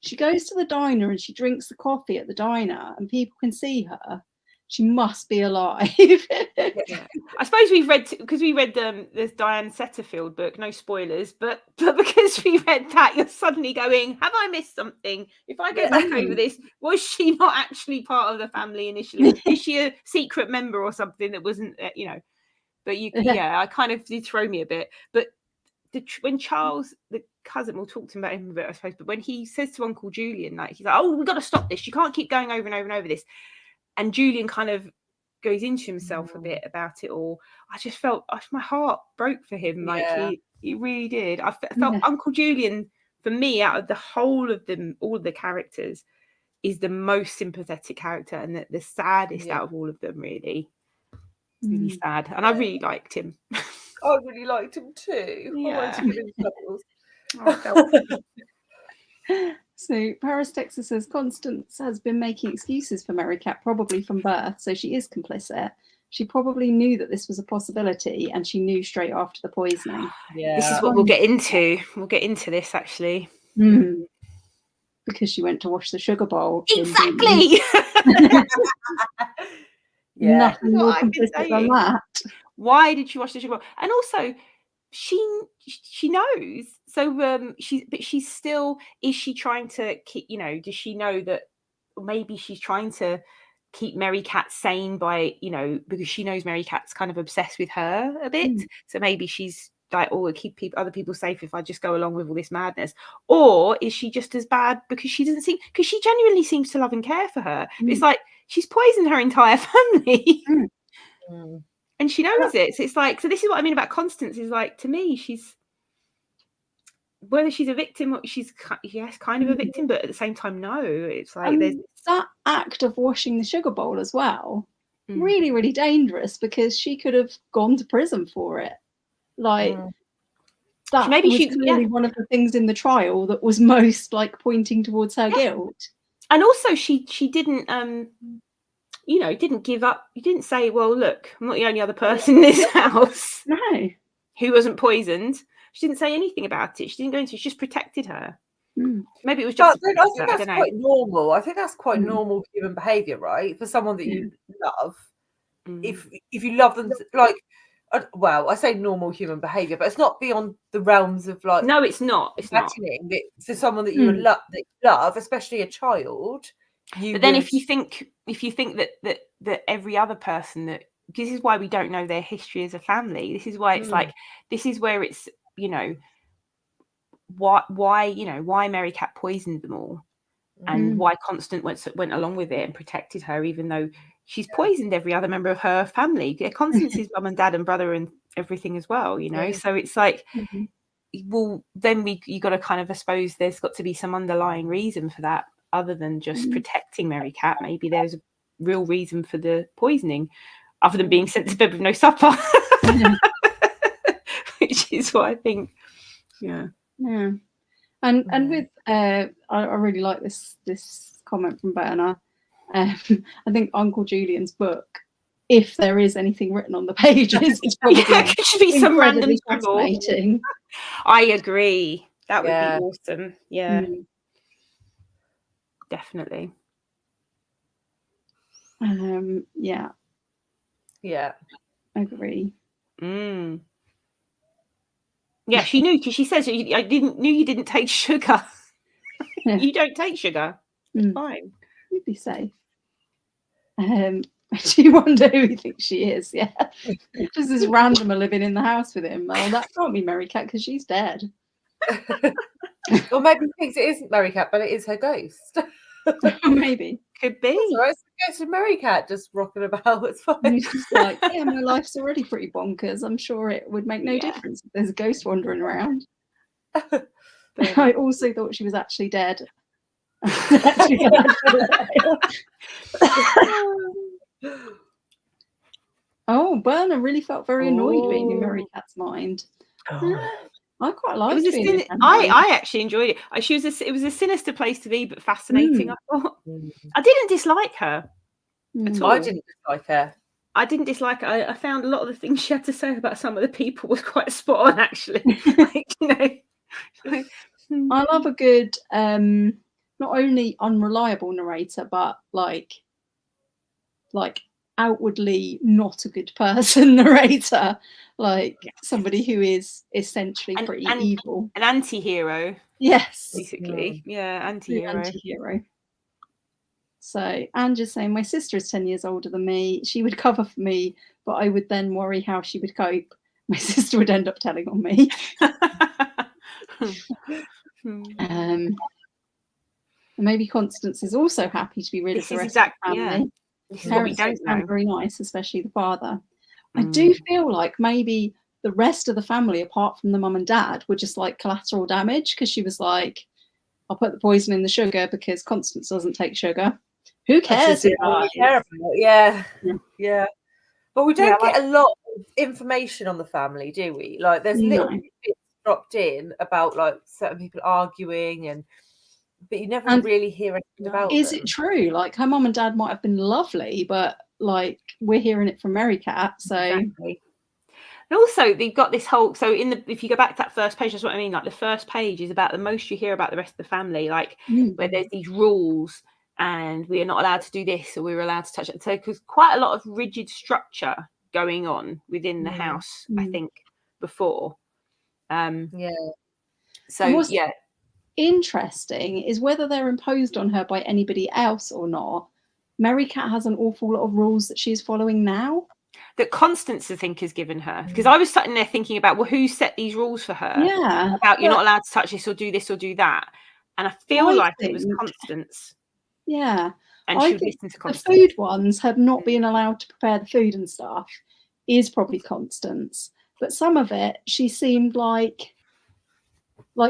She goes to the diner and she drinks the coffee at the diner and people can see her. She must be alive. I suppose we read this Diane Setterfield book, no spoilers, but because we read that, you're suddenly going, have I missed something? If I go back over this, was she not actually part of the family initially? Is she a secret member or something that wasn't, you know? But I kind of did throw me a bit. But when Charles, the cousin, we'll talk to him about him a bit, I suppose, but when he says to Uncle Julian, like, he's like, oh, we've got to stop this. You can't keep going over and over and over this. And Julian kind of goes into himself a bit about it all. I just felt my heart broke for him. Like he really did. I felt Uncle Julian, for me, out of the whole of them, all of the characters, is the most sympathetic character and the saddest out of all of them, really. Really sad. And I really liked him. I really liked him too. Yeah. So Paris, Texas says Constance has been making excuses for Mary Cat, probably from birth, so she is complicit. She probably knew that this was a possibility and she knew straight after the poisoning. Yeah. This is what we'll get into. We'll get into this, actually. Because she went to wash the sugar bowl. Exactly! Nothing more complicit than that. Why did she wash the sugar bowl? And also, she knows. So she's still, is she trying to keep, you know, does she know that maybe she's trying to keep Mary Cat sane by, you know, because she knows Mary Cat's kind of obsessed with her a bit. So maybe she's like, oh, keep other people safe if I just go along with all this madness. Or is she just as bad because she genuinely seems to love and care for her. It's like she's poisoned her entire family. And she knows it. So it's like, so this is what I mean about Constance, is like, to me, she's, whether she's a victim or she's, yes, kind of a victim, but at the same time, no. It's like there's that act of washing the sugar bowl as well. Really, really dangerous, because she could have gone to prison for it. Like that maybe was clearly one of the things in the trial that was most like pointing towards her guilt. And also she didn't you know, didn't give up. You didn't say, well, look, I'm not the only other person in this house who wasn't poisoned. She didn't say anything about it. She didn't go into it. She just protected her. Maybe it was just. I think that's quite normal. I think that's quite normal human behaviour, right? For someone that you love, if you love them, like, well, I say normal human behaviour, but it's not beyond the realms of like. No, it's not. It's not. For someone that you love, especially a child. But then if you think that every other person, that, this is why we don't know their history as a family. This is why it's like, this is where it's, you know, why Mary Cat poisoned them all, and why Constance went along with it and protected her, even though she's poisoned every other member of her family. Constance's mum and dad and brother and everything as well, you know. So it's like, well, then you got to kind of, I suppose there's got to be some underlying reason for that, other than just protecting Mary Cat. Maybe there's a real reason for the poisoning, other than being sent to bed with no supper, which is what I think. And with I really like this comment from Berna. I think Uncle Julian's book, if there is anything written on the pages, it's probably it should be some random fascinating. I agree. That would be awesome. Definitely. Agree. Yeah, she knew, because she says, I knew you didn't take sugar. You don't take sugar. It's fine. You'd be safe. Do you wonder who he thinks she is? Yeah. Just this randomer living in the house with him. Oh, that can't be Mary Cat because she's dead. Or maybe he thinks it isn't Mary Cat, but it is her ghost. Maybe. Could be. That's all right. It's the ghost of Mary Cat just rocking about. It's fine. And he's just like, yeah, my life's already pretty bonkers. I'm sure it would make no difference if there's a ghost wandering around. I also thought she was actually dead. Oh, Bernard really felt very annoyed being in Mary Cat's mind. I quite liked it. I actually enjoyed it. It was a sinister place to be, but fascinating. I thought. I didn't dislike her at all. I didn't dislike her. I didn't dislike her. I found a lot of the things she had to say about some of the people was quite spot on, actually. I love a good, not only unreliable narrator, but like outwardly not a good person narrator, like somebody who is essentially pretty evil, an anti-hero. Yes, basically, anti-hero. So Angie's saying, my sister is 10 years older than me. She would cover for me, but I would then worry how she would cope. My sister would end up telling on me. Maybe Constance is also happy to be rid of the rest of the family. This is what we don't know. Very nice, especially the father. I do feel like maybe the rest of the family, apart from the mum and dad, were just like collateral damage, because she was like, I'll put the poison in the sugar because Constance doesn't take sugar. Who cares? Yeah. But we don't get a lot of information on the family, do we? Like, there's little bits dropped in about like certain people arguing, but you never really hear anything about Is them. it true? Like, her mum and dad might have been lovely, but like we're hearing it from Mary Cat. So exactly. And also they've got this whole, so if you go back to that first page, that's what I mean, like the first page is about the most you hear about the rest of the family, like where there's these rules and we are not allowed to do this or we're allowed to touch it. So because quite a lot of rigid structure going on within the house, I think, before. Interesting is whether they're imposed on her by anybody else or not. Mary Cat has an awful lot of rules that she's following now. That Constance, I think, has given her. Because I was sitting there thinking about, well, who set these rules for her? Yeah. About you're not allowed to touch this or do this or do that. And I feel like it was Constance. Yeah. And she would listen to Constance. The food ones have not been allowed to prepare the food and stuff is probably Constance. But some of it, she seemed like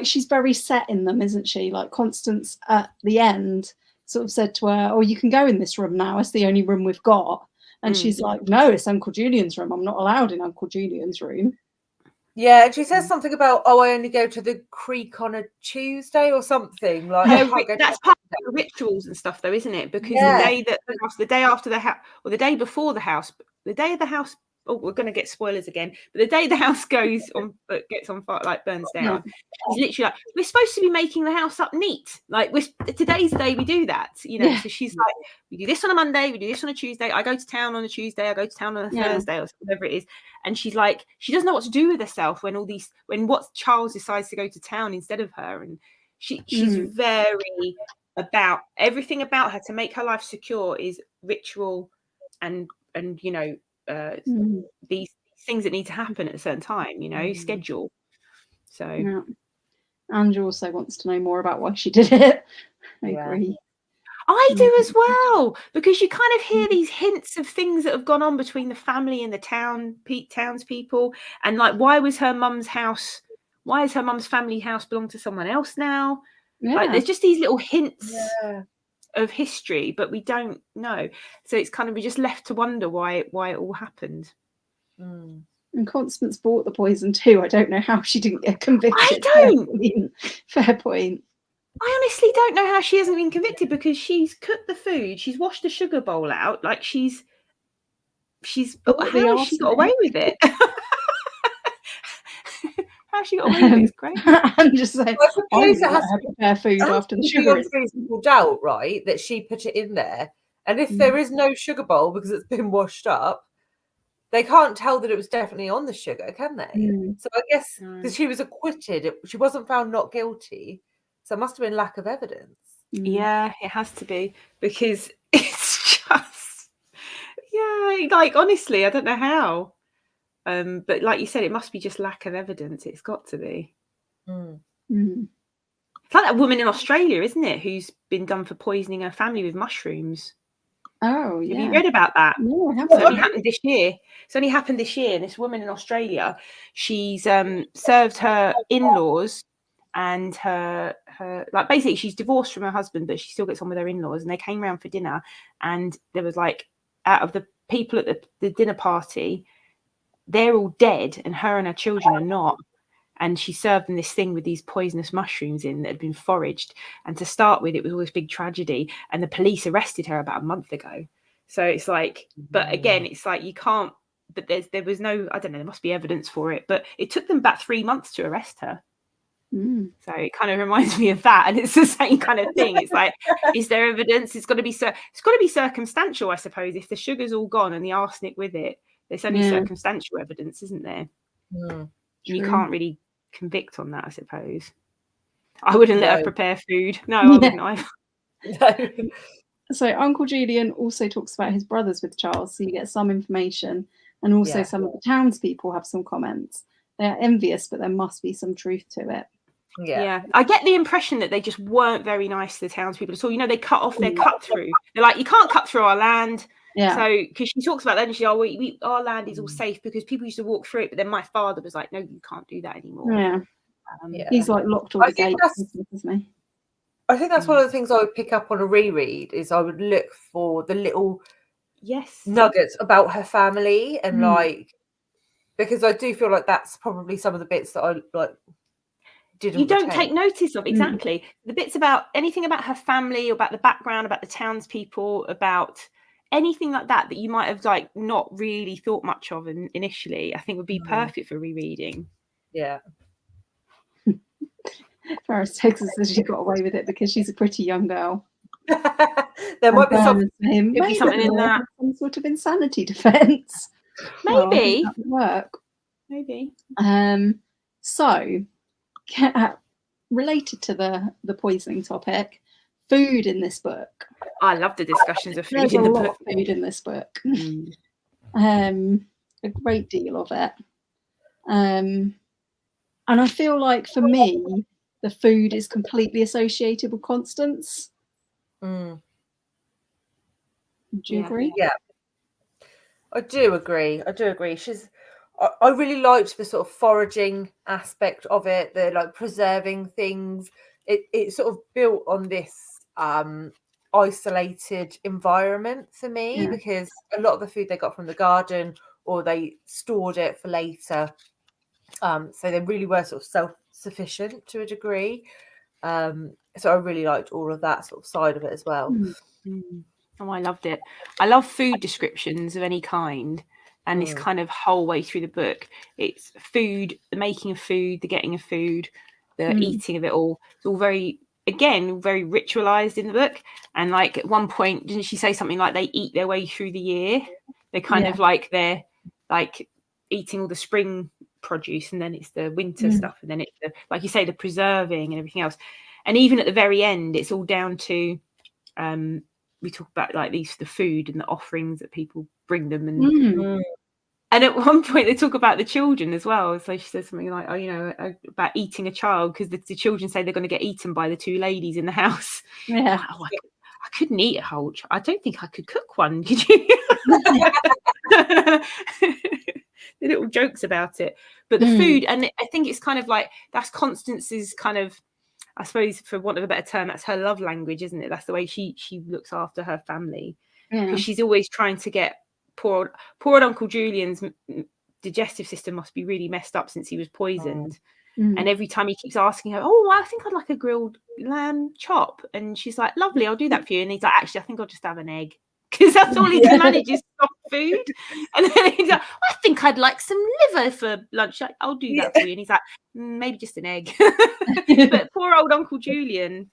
she's very set in them, isn't she? Like Constance at the end sort of said to her, oh, you can go in this room now. It's the only room we've got. And she's like, no, it's Uncle Julian's room. I'm not allowed in Uncle Julian's room. Yeah, and she says something about, oh, I only go to the creek on a Tuesday or something. Like, that's part of the rituals and stuff, though, isn't it? Because the day after the house, or the day before the house, the day of the house. Oh, we're going to get spoilers again. But the day the house gets on fire, like burns down, it's literally like, we're supposed to be making the house up neat. Like, today's the day we do that, you know. So she's like, we do this on a Monday, we do this on a Tuesday. I go to town on a Tuesday, I go to town on a Thursday, or whatever it is. And she's like, she doesn't know what to do with herself when what Charles decides to go to town instead of her, and she's very about everything about her to make her life secure is ritual and you know. These things that need to happen at a certain time, you know, schedule. So Andrew also wants to know more about why she did it. I agree. I do as well, because you kind of hear these hints of things that have gone on between the family and the townspeople, and like, why is her mum's family house belong to someone else now? Like, there's just these little hints of history, but we don't know. So it's kind of, we just left to wonder why it all happened. And Constance bought the poison too. I don't know how she didn't get convicted. I don't. Fair point. I honestly don't know how she hasn't been convicted, because she's cooked the food, she's washed the sugar bowl out, like she's how has she got away with it? How she got away with it is great. I'm just saying, I suppose it has to prepare food after the sugar is reasonable doubt, right, that she put it in there. And if there is no sugar bowl because it's been washed up, they can't tell that it was definitely on the sugar, can they? So I guess because she was acquitted, she wasn't found not guilty. So it must have been lack of evidence. Yeah, it has to be, because it's just, Yeah, like honestly, I don't know how. But like you said, it must be just lack of evidence. It's got to be. It's like that woman in Australia, isn't it, who's been done for poisoning her family with mushrooms. Oh, yeah. Have you read about that? No, I haven't. It's only happened this year. It's only happened this year. And this woman in Australia, she's served her in-laws and her like basically she's divorced from her husband, but she still gets on with her in-laws. And they came round for dinner, and there was like, out of the people at the dinner party, they're all dead, and her and her children are not. And she served them this thing with these poisonous mushrooms in that had been foraged. And to start with, it was all this big tragedy. And the police arrested her about a month ago. So it's like, but again, it's like you can't, but there was no, I don't know, there must be evidence for it. But it took them about 3 months to arrest her. So it kind of reminds me of that. And it's the same kind of thing. It's like, is there evidence? It's got to be circumstantial, I suppose. If the sugar's all gone and the arsenic with it, there's only circumstantial evidence, isn't there? You can't really convict on that, I suppose. I wouldn't let her prepare food. No, I wouldn't either. No. So Uncle Julian also talks about his brothers with Charles, so you get some information, and also some of the townspeople have some comments. They are envious, but there must be some truth to it. Yeah, I get the impression that they just weren't very nice to the townspeople at all. You know, they cut off their cut through. They're like, you can't cut through our land. Yeah. So, because she talks about that, and she's like, our land is all safe because people used to walk through it. But then my father was like, no, you can't do that anymore. Yeah. He's like locked all the gates, isn't he? I think that's one of the things I would pick up on a reread, is I would look for the little nuggets about her family, and like, because I do feel like that's probably some of the bits that I like didn't. You don't take notice of the bits about anything about her family, or about the background, about the townspeople, about anything like that you might have like not really thought much of initially. I think would be perfect for rereading. Yeah. Ferris Texas says she got away with it because she's a pretty young girl. There might be something in that. Some sort of insanity defense. Maybe that would work. Maybe. So, related to the poisoning topic, food in this book. I love the discussions of food There's in the a lot book. of food in this book. A great deal of it. And I feel like for me, the food is completely associated with Constance. Do you agree? Yeah, I do agree. I really liked the sort of foraging aspect of it, the like preserving things. It sort of built on this isolated environment for me, because a lot of the food they got from the garden, or they stored it for later. So they really were sort of self-sufficient to a degree. So I really liked all of that sort of side of it as well. Oh, I loved it. I love food descriptions of any kind. And this kind of whole way through the book, it's food, the making of food, the getting of food, the eating of it all. It's all very ritualized in the book. And like at one point, didn't she say something like they eat their way through the year? They're kind of like they're like eating all the spring produce, and then it's the winter stuff, and then it's the, like you say, the preserving and everything else. And even at the very end, it's all down to we talk about like the food and the offerings that people bring them, and at one point they talk about the children as well. So she says something like, about eating a child, because the children say they're going to get eaten by the two ladies in the house. I couldn't eat a whole child. I don't think I could cook one. Could you? The little jokes about it, but the food, and I think it's kind of like that's Constance's kind of, I suppose, for want of a better term, that's her love language, isn't it? That's the way she looks after her family, because she's always trying to get poor old Uncle Julian's digestive system must be really messed up since he was poisoned. And every time he keeps asking her, I think I'd like a grilled lamb chop, and she's like, lovely, I'll do that for you. And he's like, actually, I think I'll just have an egg, because that's all he can manage is soft food. And then he's like, I think I'd like some liver for lunch. I'll do that for you. And he's like, maybe just an egg. But poor old Uncle Julian.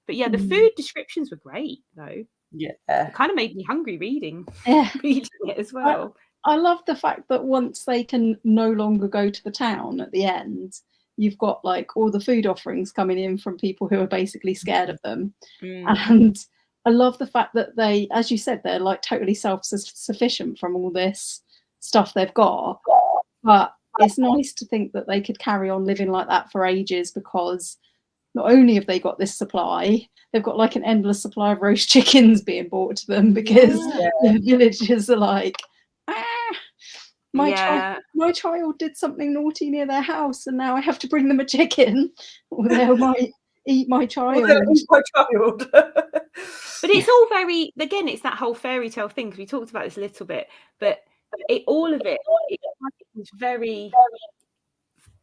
But yeah, the food descriptions were great though. It kind of made me hungry reading it as well. I love the fact that once they can no longer go to the town at the end, you've got like all the food offerings coming in from people who are basically scared of them. And I love the fact that they, as you said, they're like totally self-sufficient from all this stuff they've got. But it's nice to think that they could carry on living like that for ages, because not only have they got this supply, they've got like an endless supply of roast chickens being brought to them, because the villagers are like, my child did something naughty near their house and now I have to bring them a chicken, or they might eat my child. But it's all very, again, it's that whole fairy tale thing, because we talked about this a little bit, but all of it is very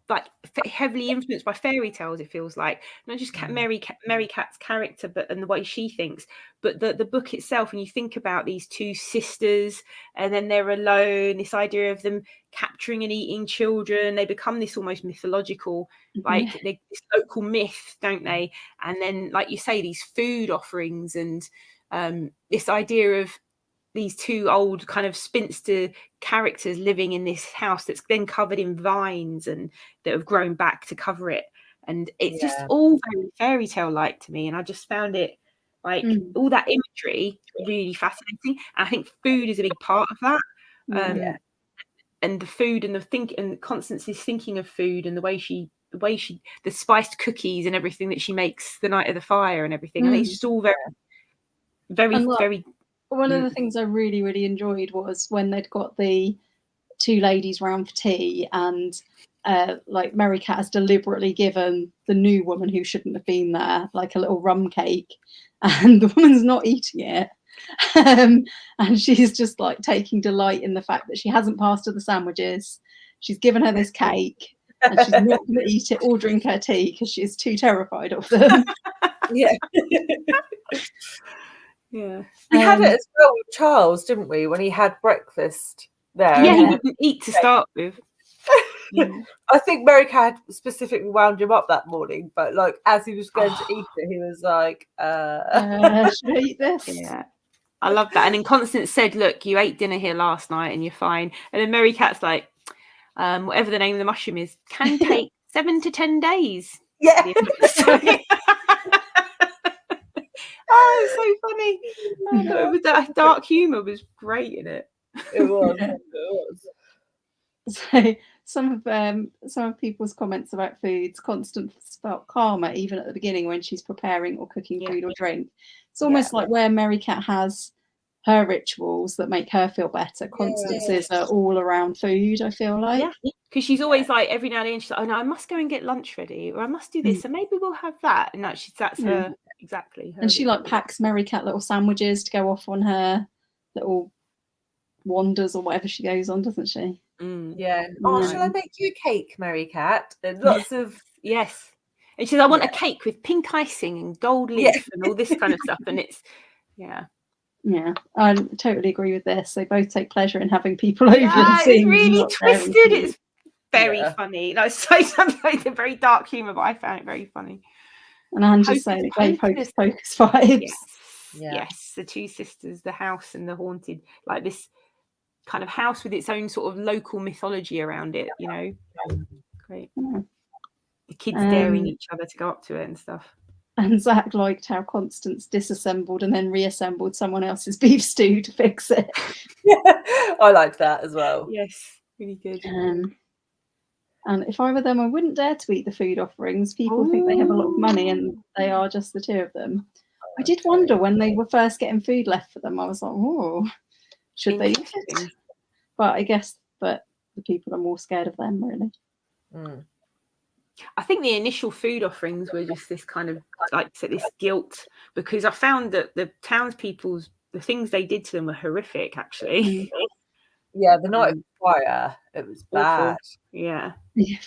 like heavily influenced by fairy tales. It feels like not just Mary Cat's character, but and the way she thinks, but the book itself. And you think about these two sisters, and then they're alone. This idea of them capturing and eating children, they become this almost mythological, like this local myth, don't they? And then, like you say, these food offerings, and this idea of these two old kind of spinster characters living in this house that's then covered in vines and that have grown back to cover it. And it's just all very fairy tale like to me. And I just found it like all that imagery really fascinating. And I think food is a big part of that. And the food and and Constance's thinking of food, and the way she the spiced cookies and everything that she makes the night of the fire and everything. I think it's just all very one of the things I really, really enjoyed was when they'd got the two ladies round for tea, and like Mary Cat has deliberately given the new woman who shouldn't have been there like a little rum cake, and the woman's not eating it. And she's just like taking delight in the fact that she hasn't passed her the sandwiches. She's given her this cake, and she's not going to eat it or drink her tea because she's too terrified of them. Yeah, we had it as well with Charles, didn't we? When he had breakfast there. Yeah, he didn't eat to start with. I think Mary Cat specifically wound him up that morning, but like as he was going to eat it, he was like, should I eat this? Yeah. I love that. And then Constance said, look, you ate dinner here last night and you're fine. And then Mary Cat's like, whatever the name of the mushroom is, can take 7 to 10 days. Yeah. Oh, it's so funny. That dark humour was great in it. It was. So some of people's comments about foods, Constance felt calmer even at the beginning when she's preparing or cooking food or drink. It's almost like where Mary Cat has her rituals that make her feel better, Constance's are all around food, I feel like. Yeah, because she's always like, every now and then she's like, oh no, I must go and get lunch ready, or I must do this, and maybe we'll have that. And that's her, exactly. Her and she like packs Mary Cat little sandwiches to go off on her little wanders or whatever she goes on, doesn't she? Yeah. Oh, shall I make you a cake, Mary Cat? And lots of and she says, I want a cake with pink icing and gold leaf and all this kind of stuff. And it's Yeah, I totally agree with this. They both take pleasure in having people over. It's really twisted. It's very funny. Like, so sometimes a very dark humour, but I found it very funny. And Angie's saying they Hocus Pocus vibes. Yes, the two sisters, the house and the haunted, like this kind of house with its own sort of local mythology around it, you know. Great. The kids daring each other to go up to it and stuff. And Zach liked how Constance disassembled and then reassembled someone else's beef stew to fix it. I liked that as well. Yes, really good. And if I were them, I wouldn't dare to eat the food offerings. People think they have a lot of money and they are just the two of them. I did wonder when they were first getting food left for them, I was like, oh, should they eat it? But I guess that the people are more scared of them, really. I think the initial food offerings were just this kind of, like I said, this guilt, because I found that the townspeople's, the things they did to them were horrific, actually. Yeah, the night of fire, it was bad. Yeah,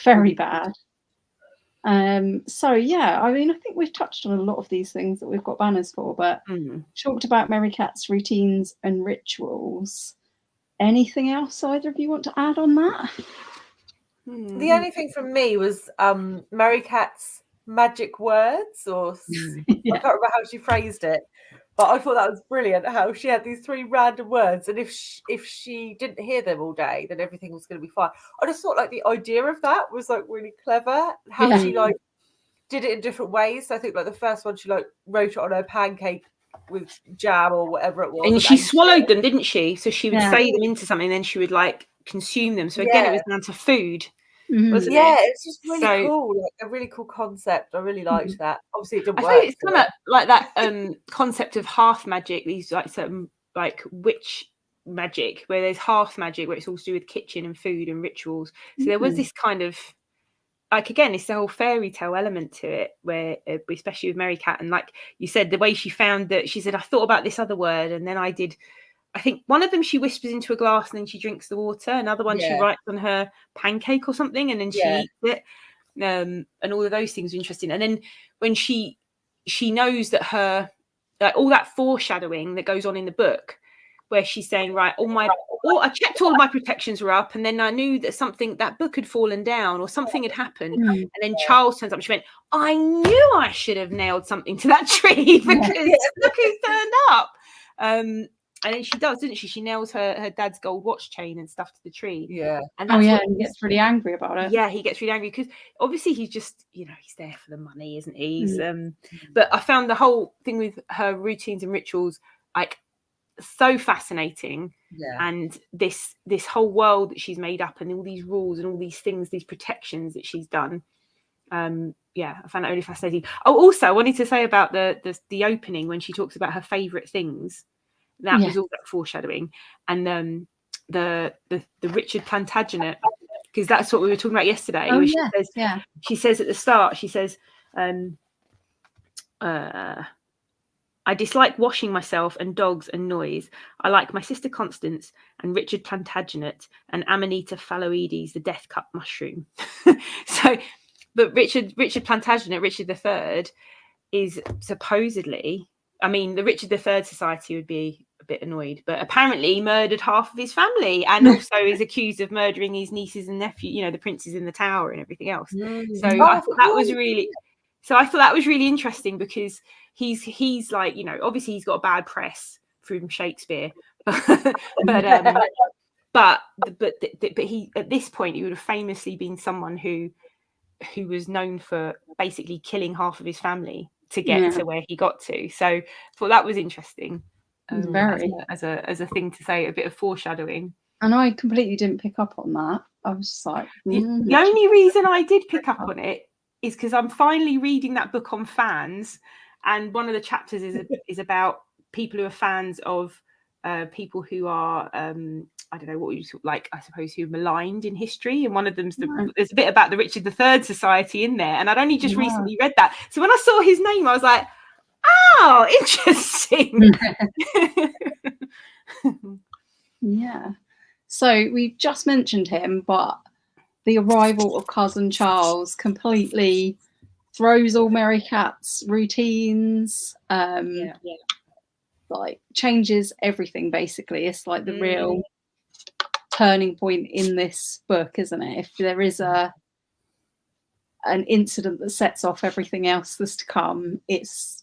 very bad. So yeah, I mean, I think we've touched on a lot of these things that we've got banners for, but talked about Mary Cat's routines and rituals. Anything else either of you want to add on that? The only thing from me was Mary Cat's magic words, or I can't remember how she phrased it, but I thought that was brilliant, how she had these 3 random words, and if she didn't hear them all day, then everything was going to be fine. I just thought like the idea of that was like really clever, how she like did it in different ways. So I think like the first one, she like wrote it on her pancake jam or whatever it was. And she swallowed them, didn't she? So she would say them into something, and then she would like consume them. So again, it was down to food, wasn't it? It's just really cool, like a really cool concept. I really liked that. Obviously, it didn't work. I think it's kind of like that concept of hearth magic. These like certain like witch magic, where there's hearth magic, where it's all to do with kitchen and food and rituals. So there was this kind of like, again, it's the whole fairy tale element to it, where especially with Mary Cat, and like you said, the way she found that, she said, I thought about this other word, and then I think one of them she whispers into a glass and then she drinks the water, another one she writes on her pancake or something and then she eats it, and all of those things are interesting. And then when she knows that her, like all that foreshadowing that goes on in the book, where she's saying, right, I checked all of my protections were up, and then I knew that that book had fallen down or something had happened. And then Charles turns up and she went, I knew I should have nailed something to that tree because look who's turned up. And then she does, doesn't she? She nails her dad's gold watch chain and stuff to the tree. Yeah. And he gets really angry about it. Yeah, he gets really angry because obviously he's just, he's there for the money, isn't he? But I found the whole thing with her routines and rituals like so fascinating, and this whole world that she's made up and all these rules and all these things, these protections that she's done. I found that really fascinating. Oh, also I wanted to say about the opening when she talks about her favorite things, that was all that foreshadowing, and the Richard Plantagenet, because that's what we were talking about yesterday. She says at the start, she says I dislike washing myself and dogs and noise. I like my sister Constance and Richard Plantagenet and Amanita phalloides, the death cup mushroom. But Richard Plantagenet, Richard III, is supposedly, I mean, the Richard III Society would be a bit annoyed, but apparently he murdered half of his family and also is accused of murdering his nieces and nephews, the princes in the Tower and everything else. So I thought that was really... So I thought that was really interesting because he's like, obviously he's got a bad press from Shakespeare, but he, at this point, he would have famously been someone who was known for basically killing half of his family to get to where he got to. So I thought that was interesting, as a thing to say, a bit of foreshadowing. And I completely didn't pick up on that. I was just like, the only reason I did pick up on it is because I'm finally reading that book on fans, and one of the chapters is about people who are fans of people who are I don't know what you like, I suppose, who are maligned in history, and one of them's there's a bit about the Richard III Society in there, and I'd only just recently read that, so when I saw his name I was like, oh, interesting. So we've just mentioned him, but the arrival of cousin Charles completely throws all Mary Cat's routines, like changes everything basically. It's like the real turning point in this book, isn't it? If there is an incident that sets off everything else that's to come, it's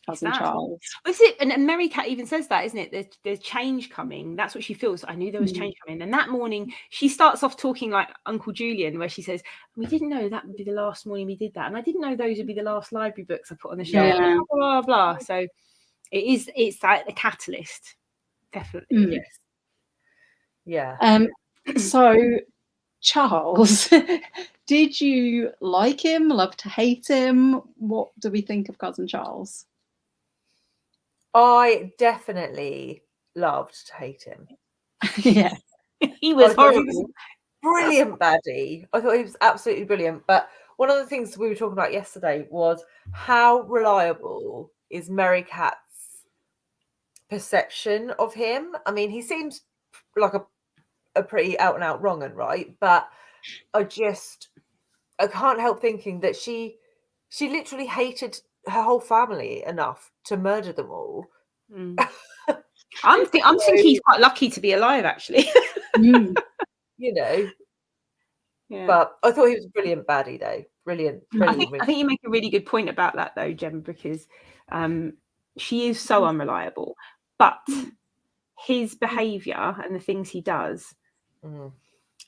cousin Charles. Well, and Mary Cat even says that, isn't it? There's change coming. That's what she feels. I knew there was change coming. And that morning, she starts off talking like Uncle Julian, where she says, "We didn't know that would be the last morning we did that, and I didn't know those would be the last library books I put on the shelf." Blah, blah, blah. So it's like the catalyst, definitely. So Charles, did you like him? Love to hate him? What do we think of cousin Charles? I definitely loved to hate him. He was horrible. Brilliant baddie. I thought he was absolutely brilliant. But one of the things we were talking about yesterday was how reliable is Mary Cat's perception of him. I mean, he seems like a pretty out and out wrong and right, but I can't help thinking that she literally hated her whole family enough to murder them all. I'm thinking he's quite lucky to be alive, actually. But I thought he was a brilliant baddie, though. Brilliant. I think you make a really good point about that, though, Gemma, because she is so unreliable, but his behaviour and the things he does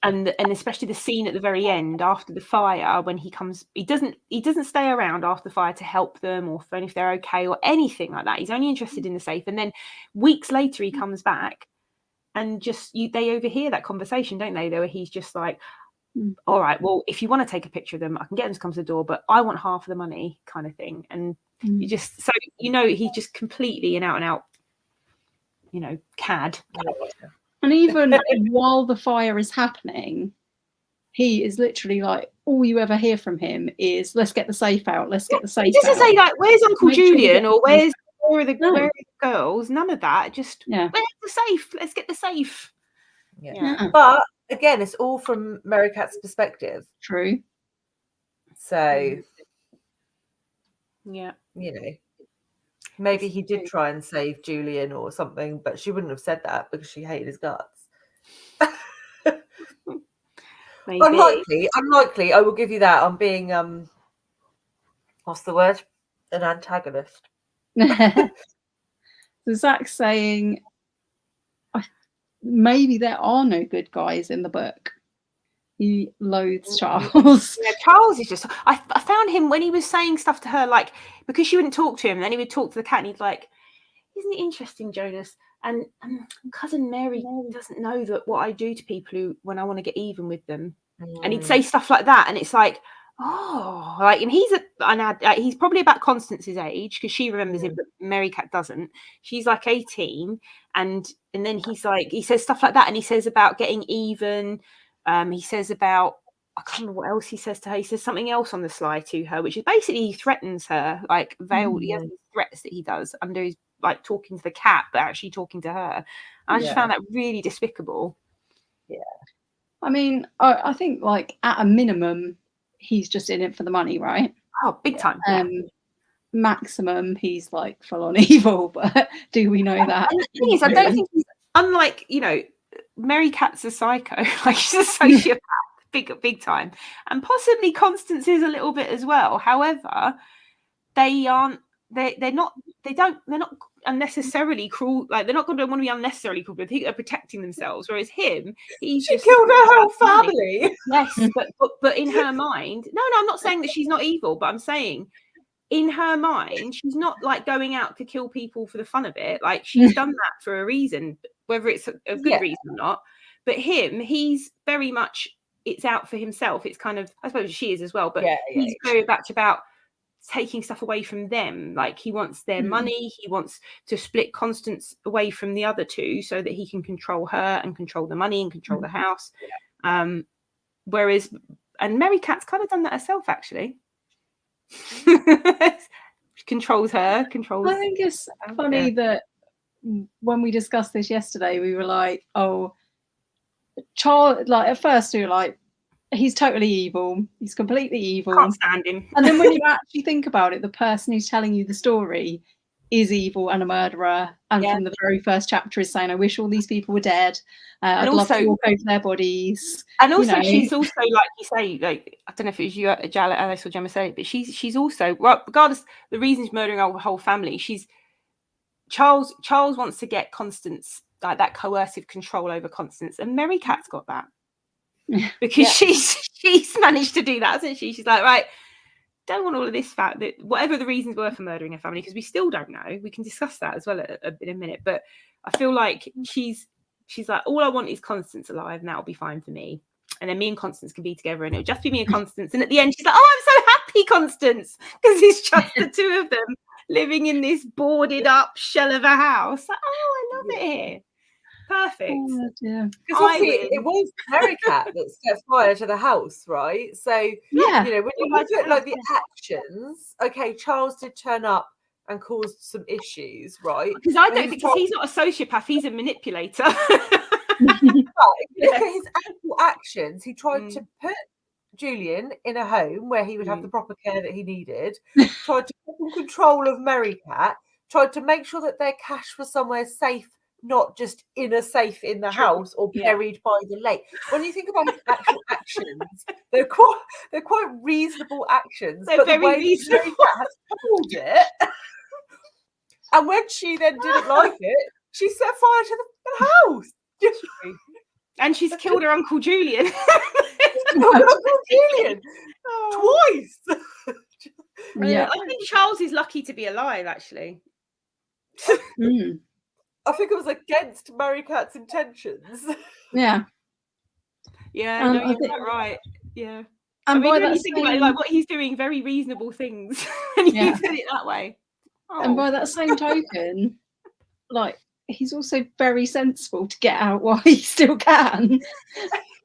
and especially the scene at the very end after the fire, when he doesn't stay around after the fire to help them or phone if they're okay or anything like that. He's only interested in the safe. And then weeks later he comes back and they overhear that conversation, don't they? Where he's just like, all right, well, if you want to take a picture of them, I can get them to come to the door, but I want half of the money, kind of thing. And you just, so he's just completely an out, cad. And even while the fire is happening, he is literally like, all you ever hear from him is, let's get the safe out, let's get the safe out. He doesn't say like, where's Uncle Julian or where are the girls? None of that. Just, where's the safe? Let's get the safe. Yeah. But again, it's all from Mary Kat's perspective. True. So, maybe he did try and save Julian or something, but she wouldn't have said that because she hated his guts. Unlikely. I will give you that. I'm being what's the word? An antagonist. So Zach's saying, maybe there are no good guys in the book. He loathes Charles. Yeah, Charles is just. I found him when he was saying stuff to her, like, because she wouldn't talk to him, and then he would talk to the cat, and he'd like, "Isn't it interesting, Jonas? And cousin Mary doesn't know that what I do to people when I want to get even with them." And he'd say stuff like that, and it's like, oh, like, and he's probably about Constance's age because she remembers him, but Mary Cat doesn't. She's like 18, and then he says stuff like that, and he says about getting even. He says about, I can't remember what else he says to her. He says something else on the sly to her, which is basically he threatens her, like veiled. He has these threats that he does under his, like, talking to the cat, but actually talking to her. And I just found that really despicable. Yeah. I mean, I think, like, at a minimum, he's just in it for the money, right? Oh, big time. Maximum, he's like full on evil, but do we know that? And the thing is, I don't think he's, unlike, Mary Cat's a psycho, like she's a sociopath, big time, and possibly Constance is a little bit as well. However, they're not unnecessarily cruel. Like, they're not going to want to be unnecessarily cruel, but I think they're protecting themselves. Whereas him, she killed her whole family. Yes, but in her mind, no, I'm not saying that she's not evil, but I'm saying in her mind, she's not like going out to kill people for the fun of it. Like, she's done that for a reason, whether it's a good reason or not. But him, he's very much, it's out for himself. It's kind of, I suppose she is as well, but he's very much about taking stuff away from them. Like, he wants their money. He wants to split Constance away from the other two so that he can control her and control the money and control the house. Whereas, and Mary Cat's kind of done that herself, actually. Controls her. I think it's funny that when we discussed this yesterday, we were like, oh, Charles, like, at first we were like, he's totally evil, he's completely evil, can't stand him. And then when you actually think about it, the person who's telling you the story is evil and a murderer, and from the very first chapter is saying, I wish all these people were dead, I'd love to walk over their bodies. And also, she's also, like you say, like, I don't know if it was you, Alice or Gemma said it, but she's also, regardless the reasons murdering our whole family, Charles wants to get Constance, like, that coercive control over Constance, and Mary Cat's got that because she's managed to do that, hasn't she? She's like, right, don't want all of this fact that whatever the reasons were for murdering her family, because we still don't know. We can discuss that as well in a minute, but I feel like she's like, all I want is Constance alive, and that'll be fine for me. And then me and Constance can be together, and it'll just be me and Constance. And at the end, she's like, oh, I'm so happy, Constance, because it's just the two of them living in this boarded up shell of a house. Like, oh, I love it here. Perfect. Oh, dear. It was Mary Cat that set fire to the house, right? So, when you look at, like, the actions, okay, Charles did turn up and caused some issues, right? Because I don't think he's not a sociopath, he's a manipulator. But if you look at his actual actions, he tried to put Julian in a home where he would have the proper care that he needed, tried to put control of Mary Cat, tried to make sure that their cash was somewhere safe, not just in a safe in the house or buried by the lake. When you think about his actual actions, they're quite reasonable actions. They're but very the way reasonable. Mary Cat has pulled it, and when she then didn't like it, she set fire to the house. And she's killed her Uncle Julian. Uncle Julian twice. Yeah. I think Charles is lucky to be alive, actually. I think it was against Mary Cat's intentions. Yeah. Yeah, no, you're right. Yeah. And by that you think about it, like what he's doing, very reasonable things, and you put it that way. And by that same token, like he's also very sensible to get out while he still can.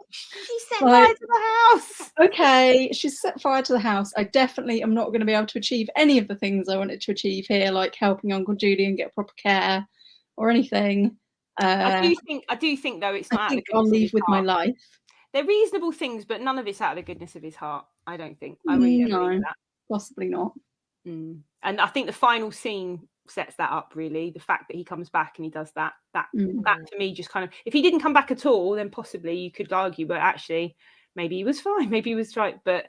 She set fire to the house. Okay, she's set fire to the house. I definitely am not going to be able to achieve any of the things I wanted to achieve here, like helping Uncle Julian get proper care or anything. I do think though it's not. I think I'll leave with my life. They're reasonable things, but none of it's out of the goodness of his heart. I don't think. I really don't believe that. Possibly not. And I think the final scene sets that up. Really, the fact that he comes back and he does that to me just kind of. If he didn't come back at all, then possibly you could argue, but actually, maybe he was fine. Maybe he was right. But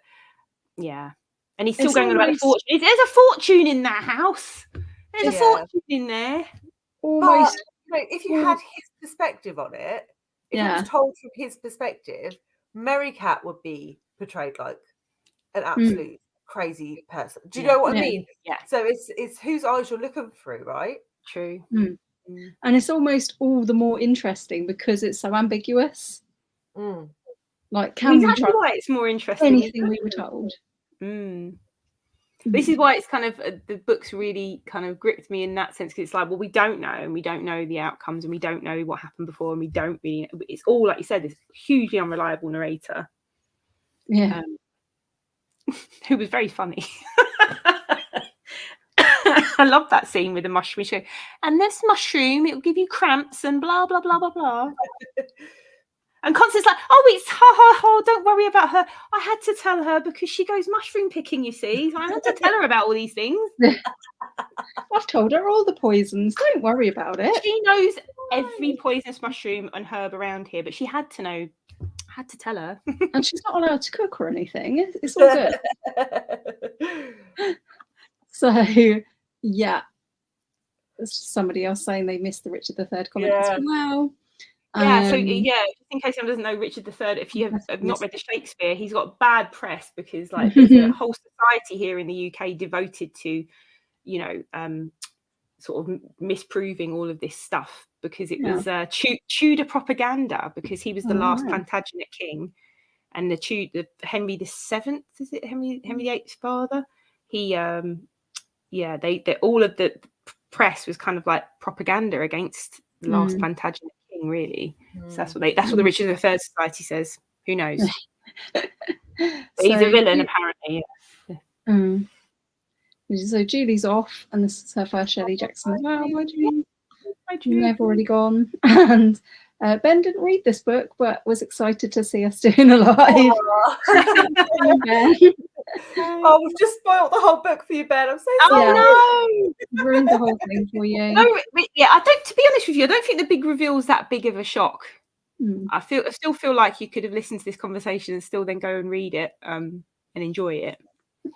yeah, and he's still going on about the fortune. There's a fortune in that house. There's a fortune in there. Almost. But if you had his perspective on it. If it was told from his perspective, Mary Cat would be portrayed like an absolute crazy person. Do you know what I mean? Yeah. So it's whose eyes you're looking through, right? True. And it's almost all the more interesting because it's so ambiguous. Like, can we trust why it's more interesting? Anything we were told. This is why it's kind of the book's really kind of gripped me in that sense, because it's like, well, we don't know, and we don't know the outcomes, and we don't know what happened before, and we don't really know. It's all, like you said, this hugely unreliable narrator. Yeah. Who was very funny. I love that scene with the mushroom. She goes, and this mushroom, it will give you cramps and blah blah blah blah blah. And Constance's like, oh, it's ha, don't worry about her. I had to tell her because she goes mushroom picking, you see. So I had to tell her about all these things. I've told her all the poisons. Don't worry about it. She knows every poisonous mushroom and herb around here, but she had to know. I had to tell her. And she's not allowed to cook or anything. It's all good. So, yeah. There's somebody else saying they missed the Richard III comment as well. Yeah, so just in case someone doesn't know Richard III, if you have not read the Shakespeare, he's got bad press because like there's a whole society here in the UK devoted to, sort of misproving all of this stuff because it was Tudor propaganda, because he was the last Plantagenet king, and the Henry VII, is it Henry VIII's father? He they all of the press was kind of like propaganda against the last Plantagenet king, really. So that's what the Richard III Society says. Who knows? But he's a villain, apparently. So Julie's off, and this is her first Shirley Jackson as well. Bye, Julie. They've already gone. And Ben didn't read this book, but was excited to see us doing a live. Oh, we've just spoiled the whole book for you, Ben. I'm so sorry. No, ruined the whole thing for you. No, I don't. To be honest with you, I don't think the big reveal is that big of a shock. I still feel like you could have listened to this conversation and still then go and read it and enjoy it.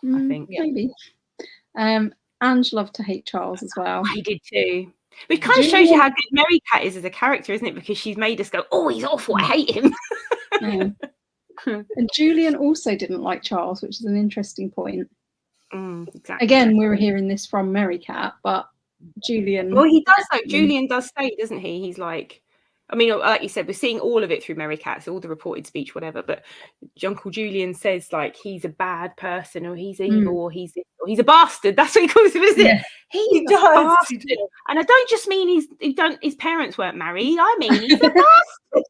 I think maybe. Ange loved to hate Charles as well. I did too. But it kind of shows you how good Mary Cat is as a character, isn't it? Because she's made us go, oh, he's awful, I hate him. And Julian also didn't like Charles, which is an interesting point. Exactly. Again, we were hearing this from Mary Cat, but Julian... Well, he does, though. Julian does say, doesn't he? He's like... I mean, like you said, we're seeing all of it through Mary Cat, so all the reported speech, whatever. But Uncle Julian says, like, he's a bad person, or he's evil, or he's a bastard. That's what he calls him, isn't it? He does. Bastard. And I don't just mean his parents weren't married. I mean he's a bastard.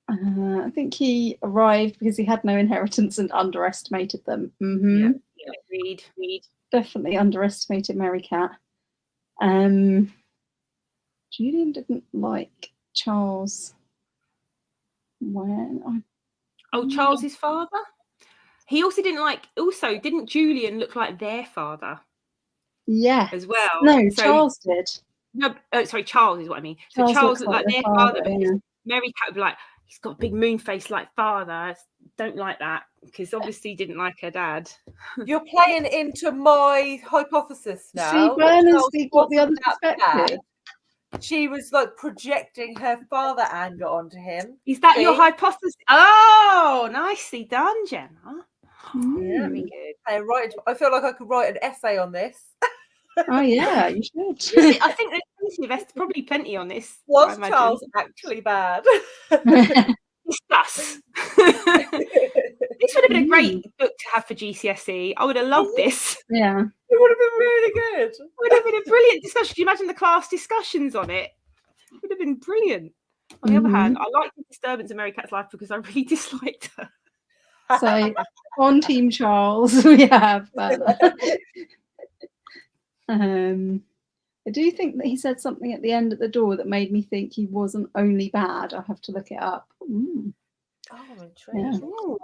I think he arrived because he had no inheritance and underestimated them. Read. Definitely underestimated Mary Cat. Julian didn't like Charles. Charles's father? He also didn't like. Also, didn't Julian look like their father? Yeah, as well. No, Charles did. No, sorry, Charles is what I mean. So Charles looked like their father. Mary Cat would be like, he's got a big moon face like father. I don't like that, because obviously didn't like her dad. You're playing into my hypothesis now. See, Bernard's got the other perspective. she was like projecting her father anger onto him. Is that your hypothesis? Oh, nicely done, Gemma. Yeah. Very good. I feel like I could write an essay on this. Oh yeah, you should. I think there's probably plenty on this. Was Charles actually bad? Discuss. This would have been a great book to have for GCSE. I would have loved this. Yeah. It would have been really good. It would have been a brilliant discussion. Can you imagine the class discussions on it? It would have been brilliant. On the other hand, I like the disturbance of Mary Cat's life because I really disliked her. So on Team Charles we have I do think that he said something at the end of the door that made me think he wasn't only bad. I'll have to look it up. Oh, yeah. No,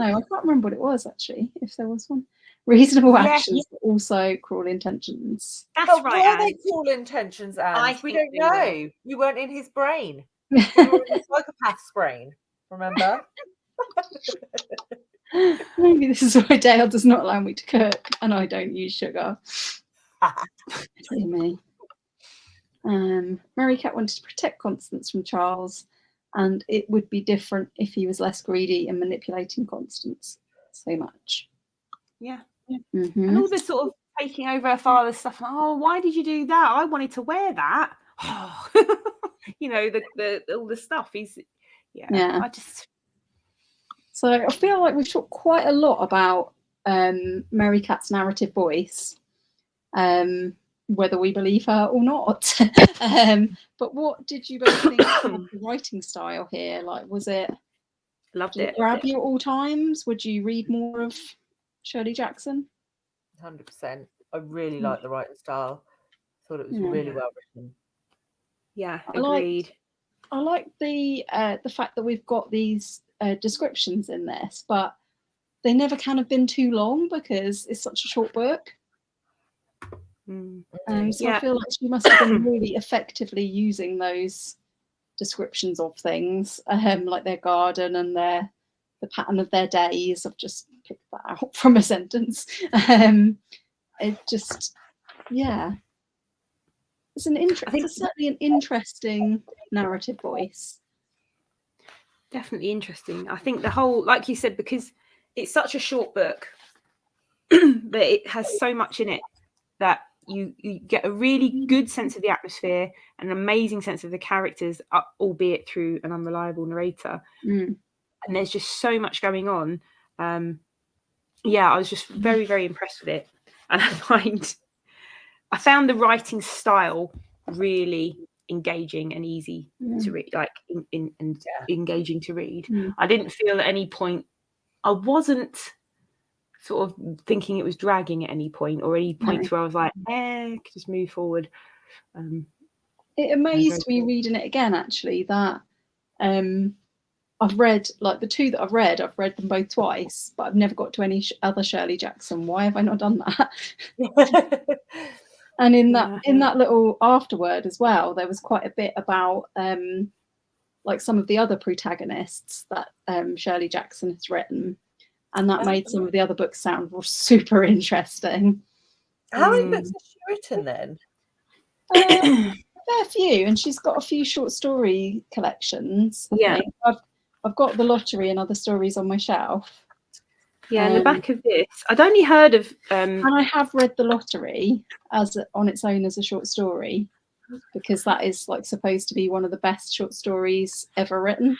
I can't remember what it was actually, if there was one. Reasonable actions, but also cruel intentions. That's right. Were they cruel intentions, Anne? We don't know. We weren't in his brain. We were in the psychopath's brain, remember? Maybe this is why Dale does not allow me to cook and I don't use sugar. Dear me. Mary Cat wanted to protect Constance from Charles, and it would be different if he was less greedy and manipulating Constance so much. Yeah. And all this sort of taking over her father's stuff. Oh, why did you do that? I wanted to wear that. Oh. You know, the all the stuff. I just. So I feel like we've talked quite a lot about Mary Cat's narrative voice. Whether we believe her or not. But what did you both think of the writing style here? Like, was it? Loved it. Grab you at all times? Would you read more of Shirley Jackson? 100%. I really like the writing style. Thought it was really well written. Yeah, agreed. I like the fact that we've got these descriptions in this, but they never kind of been too long because it's such a short book. So I feel like she must have been really effectively using those descriptions of things, like their garden and the pattern of their days. I've just picked that out from a sentence. It just, it's certainly an interesting narrative voice. Definitely interesting. I think the whole, like you said, because it's such a short book, but it has so much in it that you get a really good sense of the atmosphere, an amazing sense of the characters, albeit through an unreliable narrator. And there's just so much going on. I was just very, very impressed with it. And I found the writing style really engaging and easy to read, like engaging to read. I didn't feel at any point, I wasn't sort of thinking it was dragging at any point, or any points where I was like, could just move forward. It amazed me reading it again, actually, that I've read, like the two that I've read them both twice, but I've never got to any other Shirley Jackson. Why have I not done that? And in that little afterword as well, there was quite a bit about like some of the other protagonists that Shirley Jackson has written. And that made some of the other books sound super interesting. How many books has she written then? A fair few, and she's got a few short story collections. I've got The Lottery and Other Stories on my shelf. In the back of this, I'd only heard of. And I have read The Lottery on its own as a short story, because that is like supposed to be one of the best short stories ever written.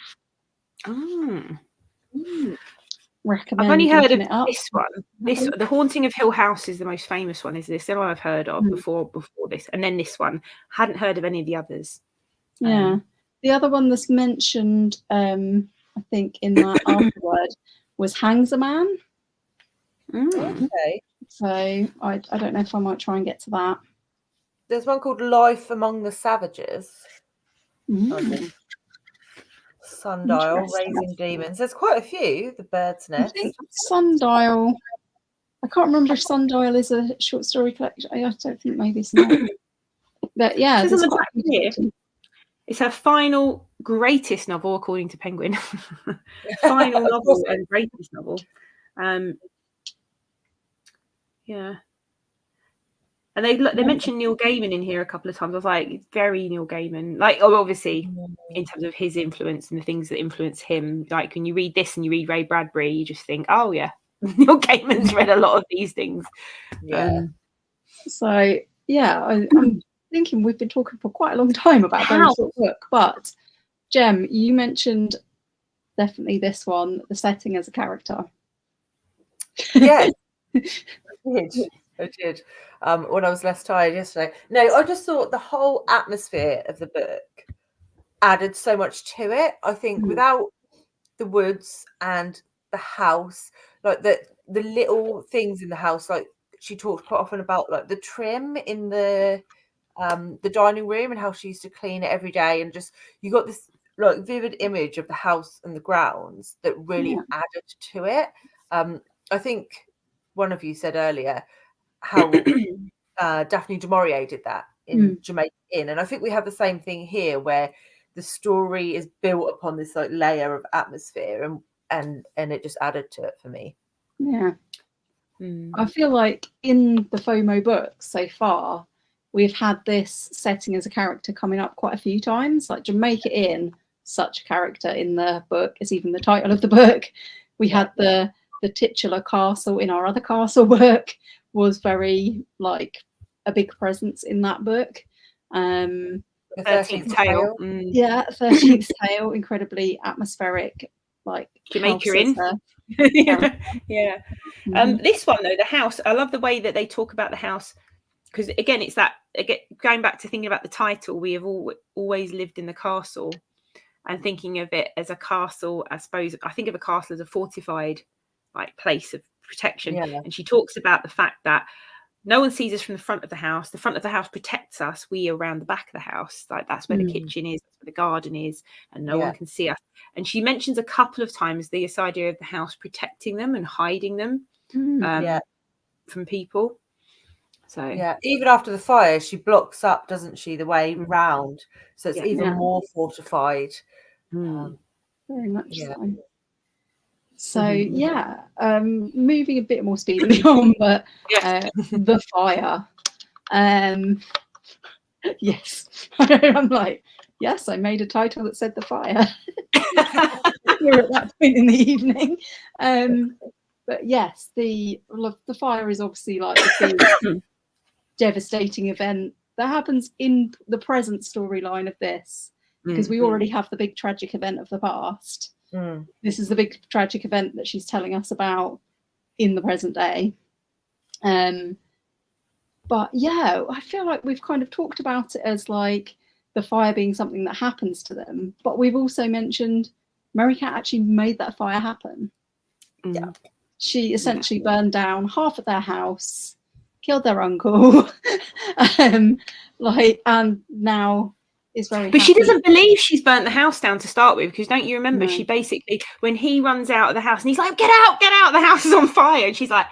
Recommend. I've only heard of this one. The Haunting of Hill House is the most famous one. Is this the one I've heard of before this, and then this one? Hadn't heard of any of the others. The other one that's mentioned, I think, in that afterword was Hangs a Man. Okay. So I don't know if I might try and get to that. There's one called Life Among the Savages. Sundial, Raising Demons. There's quite a few. The Bird's Nest. I think Sundial. I can't remember if Sundial is a short story collection. I don't think maybe it's not. But yeah, on the back here, it's her final greatest novel, according to Penguin. Final novel and greatest novel. And they mentioned Neil Gaiman in here a couple of times. I was like, it's very Neil Gaiman. Like, obviously, in terms of his influence and the things that influence him. Like, when you read this and you read Ray Bradbury, you just think, oh, yeah, Neil Gaiman's read a lot of these things. Yeah. So, yeah, I'm thinking we've been talking for quite a long time about a very short book. But, Gem, you mentioned definitely this one, the setting as a character. Yes, I did. When I was less tired yesterday. No, I just thought the whole atmosphere of the book added so much to it. I think without the woods and the house, like the little things in the house, like she talked quite often about, like the trim in the dining room and how she used to clean it every day, and just you got this like vivid image of the house and the grounds that really added to it. I think one of you said earlier how Daphne du Maurier did that in Jamaica Inn, and I think we have the same thing here, where the story is built upon this like layer of atmosphere, and it just added to it for me. Yeah. I feel like in the FOMO books so far, we've had this setting as a character coming up quite a few times. Like Jamaica Inn, such a character in the book, is even the title of the book. We had the titular castle in our other castle book, was very like a big presence in that book. The 13th Tale. Yeah, 13th Tale, incredibly atmospheric, like Jamaica Inn. Yeah. This one though, the house, I love the way that they talk about the house, because again, it's that, going back to thinking about the title, we have always lived in the castle, and thinking of it as a castle, I suppose I think of a castle as a fortified like place of protection. And she talks about the fact that no one sees us from the front of the house. The front of the house protects us. We are around the back of the house. Like that's where the kitchen is, that's where the garden is, and no one can see us. And she mentions a couple of times this idea of the house protecting them and hiding them from people. So even after the fire, she blocks up, doesn't she, the way round, so it's even more fortified. Very much so. So moving a bit more speedily on, but the fire. Yes, I'm like, yes, I made a title that said the fire. We're at that point in the evening. But yes, the fire is obviously like a big, devastating event that happens in the present storyline of this, because we already have the big tragic event of the past. This is the big tragic event that she's telling us about in the present day. But yeah, I feel like we've kind of talked about it as like the fire being something that happens to them, but we've also mentioned Mary Cat actually made that fire happen. She essentially burned down half of their house, killed their uncle, and now is very but happy. she doesn't believe she's burnt the house down to start with, because don't you remember she basically, when he runs out of the house and he's like, get out, the house is on fire, and she's like,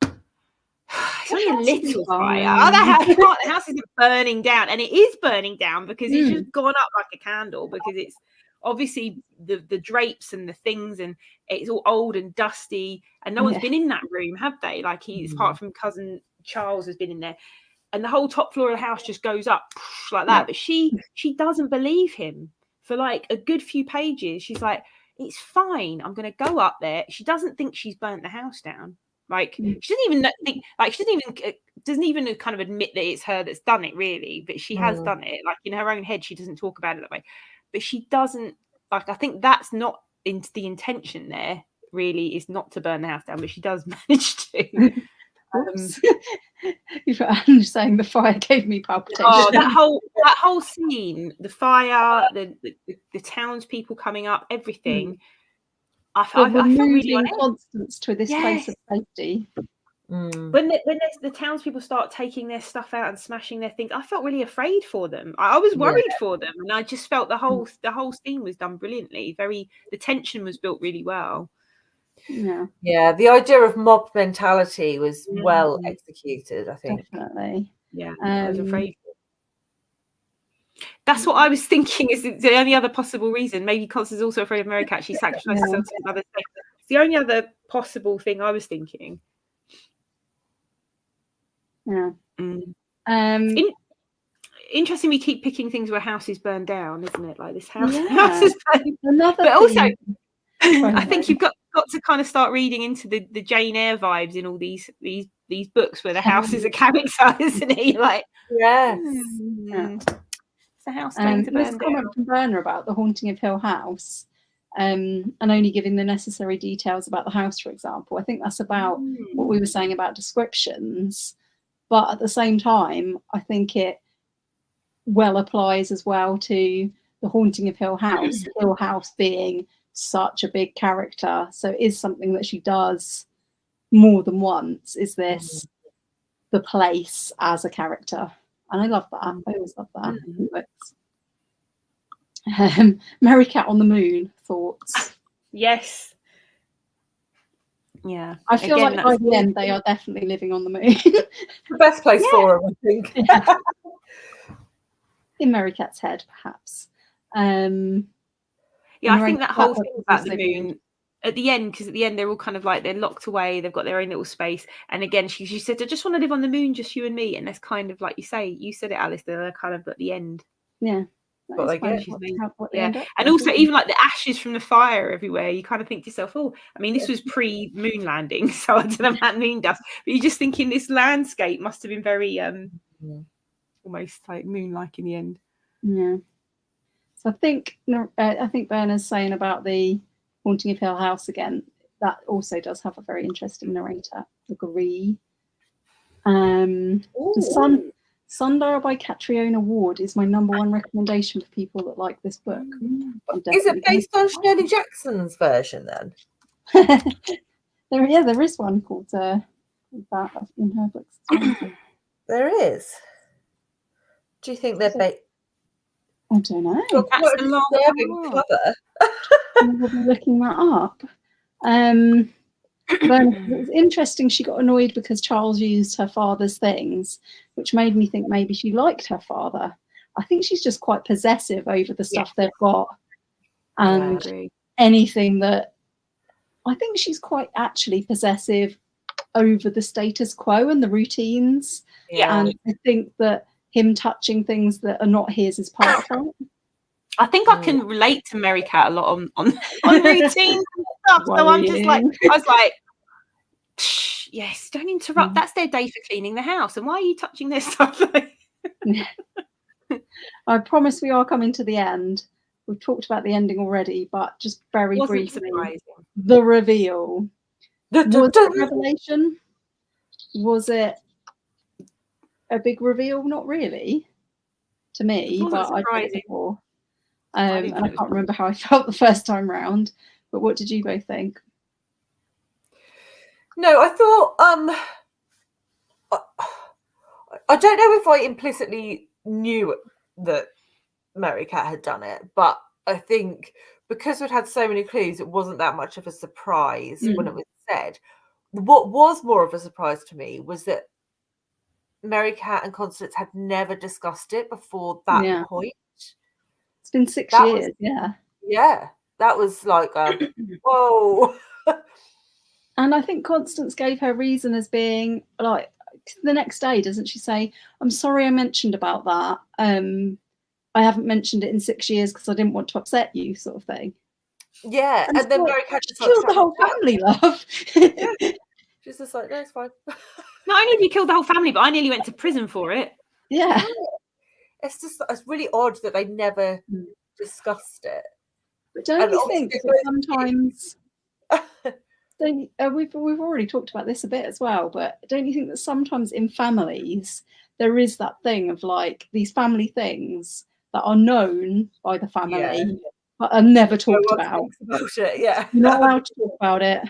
it's only a little fire. The house isn't burning down, and it is burning down because it's just gone up like a candle, because it's obviously the drapes and the things, and it's all old and dusty, and no one's been in that room, have they? Like apart from cousin Charles has been in there, and the whole top floor of the house just goes up like that. But she doesn't believe him for like a good few pages. She's like, it's fine, I'm gonna go up there. She doesn't think she's burnt the house down. Like she doesn't even think, like she doesn't even kind of admit that it's her that's done it, really, but she has done it. Like in her own head, she doesn't talk about it that way, but she doesn't, like, I think that's not into the intention there, really, is not to burn the house down, but she does manage to. I'm saying the fire gave me palpitations. Oh, that whole scene, the fire, the townspeople coming up, everything. I felt really on Constance to this place of safety. When the townspeople start taking their stuff out and smashing their things, I felt really afraid for them. I was worried for them, and I just felt the whole scene was done brilliantly. The tension was built really well. Yeah, the idea of mob mentality was well executed, I think. Definitely. Yeah, I was afraid. That's what I was thinking is the only other possible reason. Maybe Constance is also afraid of Mary Cat. She sacrificed herself to another thing. It's the only other possible thing I was thinking. Yeah. Interesting, we keep picking things where a house is burned down, isn't it? Like this house, Yeah. house is burned. Another But also, thing. I think you've got to kind of start reading into the Jane Eyre vibes in all these books where the house is a character, isn't it? You're like, yes. It's a house going to burn down. Comment from Berner about The Haunting of Hill House, and only giving the necessary details about the house, for example. I think that's about what we were saying about descriptions, but at the same time, I think it well applies as well to The Haunting of Hill House. Hill House being such a big character, so it is something that she does more than once. Is this the place as a character? And I love that. I always love that in books. Mary Cat on the Moon, thoughts? Yes. Yeah. I feel like by the end they are definitely living on the moon. The best place for them, I think. Yeah. In Mary Cat's head, perhaps. I think that whole thing about the moon at the end, because at the end they're all kind of like they're locked away, they've got their own little space, and again she said, I just want to live on the moon, just you and me, and that's kind of like you said it, Alice, they're kind of at the end. Yeah. What they get. And also even like the ashes from the fire everywhere, you kind of think to yourself, oh, I mean, this was pre-moon landing, so I don't know about moon dust, but you're just thinking this landscape must have been very almost like moon-like in the end. Yeah. So I think Berner's saying about the Haunting of Hill House again, that also does have a very interesting narrator. Agree. Sundial by Catriona Ward is my #1 recommendation for people that like this book. Is it based on Shirley Jackson's version then? There is one called that in her books. There is. Do you think they're based? I don't know. Well, that's a long cover. We'll be looking that up. But it's interesting she got annoyed because Charles used her father's things, which made me think maybe she liked her father. I think she's just quite possessive over the stuff they've got, and anything that I think she's quite actually possessive over the status quo and the routines. And I think that him touching things that are not his is part of it. I think I can relate to Mary Cat a lot on routines and stuff. So I'm just like, I was like, yes, don't interrupt. That's their day for cleaning the house. And why are you touching their stuff? I promise we are coming to the end. We've talked about the ending already, but just very briefly, the reveal. Was it a revelation? Was it a big reveal? Not really, to me, but I read it before. And I can't remember how I felt the first time round, but what did you both think? No, I thought I don't know if I implicitly knew that Mary Cat had done it, but I think because we'd had so many clues, it wasn't that much of a surprise when it was said. What was more of a surprise to me was that Mary Cat and Constance had never discussed it before that point. It's been 6 years, Yeah, that was like, whoa. And I think Constance gave her reason as being like, the next day, doesn't she say, I'm sorry I mentioned about that. I haven't mentioned it in 6 years because I didn't want to upset you, sort of thing. Yeah, and then Mary Cat just killed the whole family, love. She's just like, no, it's fine. Not only have you killed the whole family, but I nearly went to prison for it. Yeah. It's really odd that they never discussed it. But don't you think that sometimes we've already talked about this a bit as well, but don't you think that sometimes in families there is that thing of like these family things that are known by the family but are never talked about? Yeah. You're not allowed to talk about it,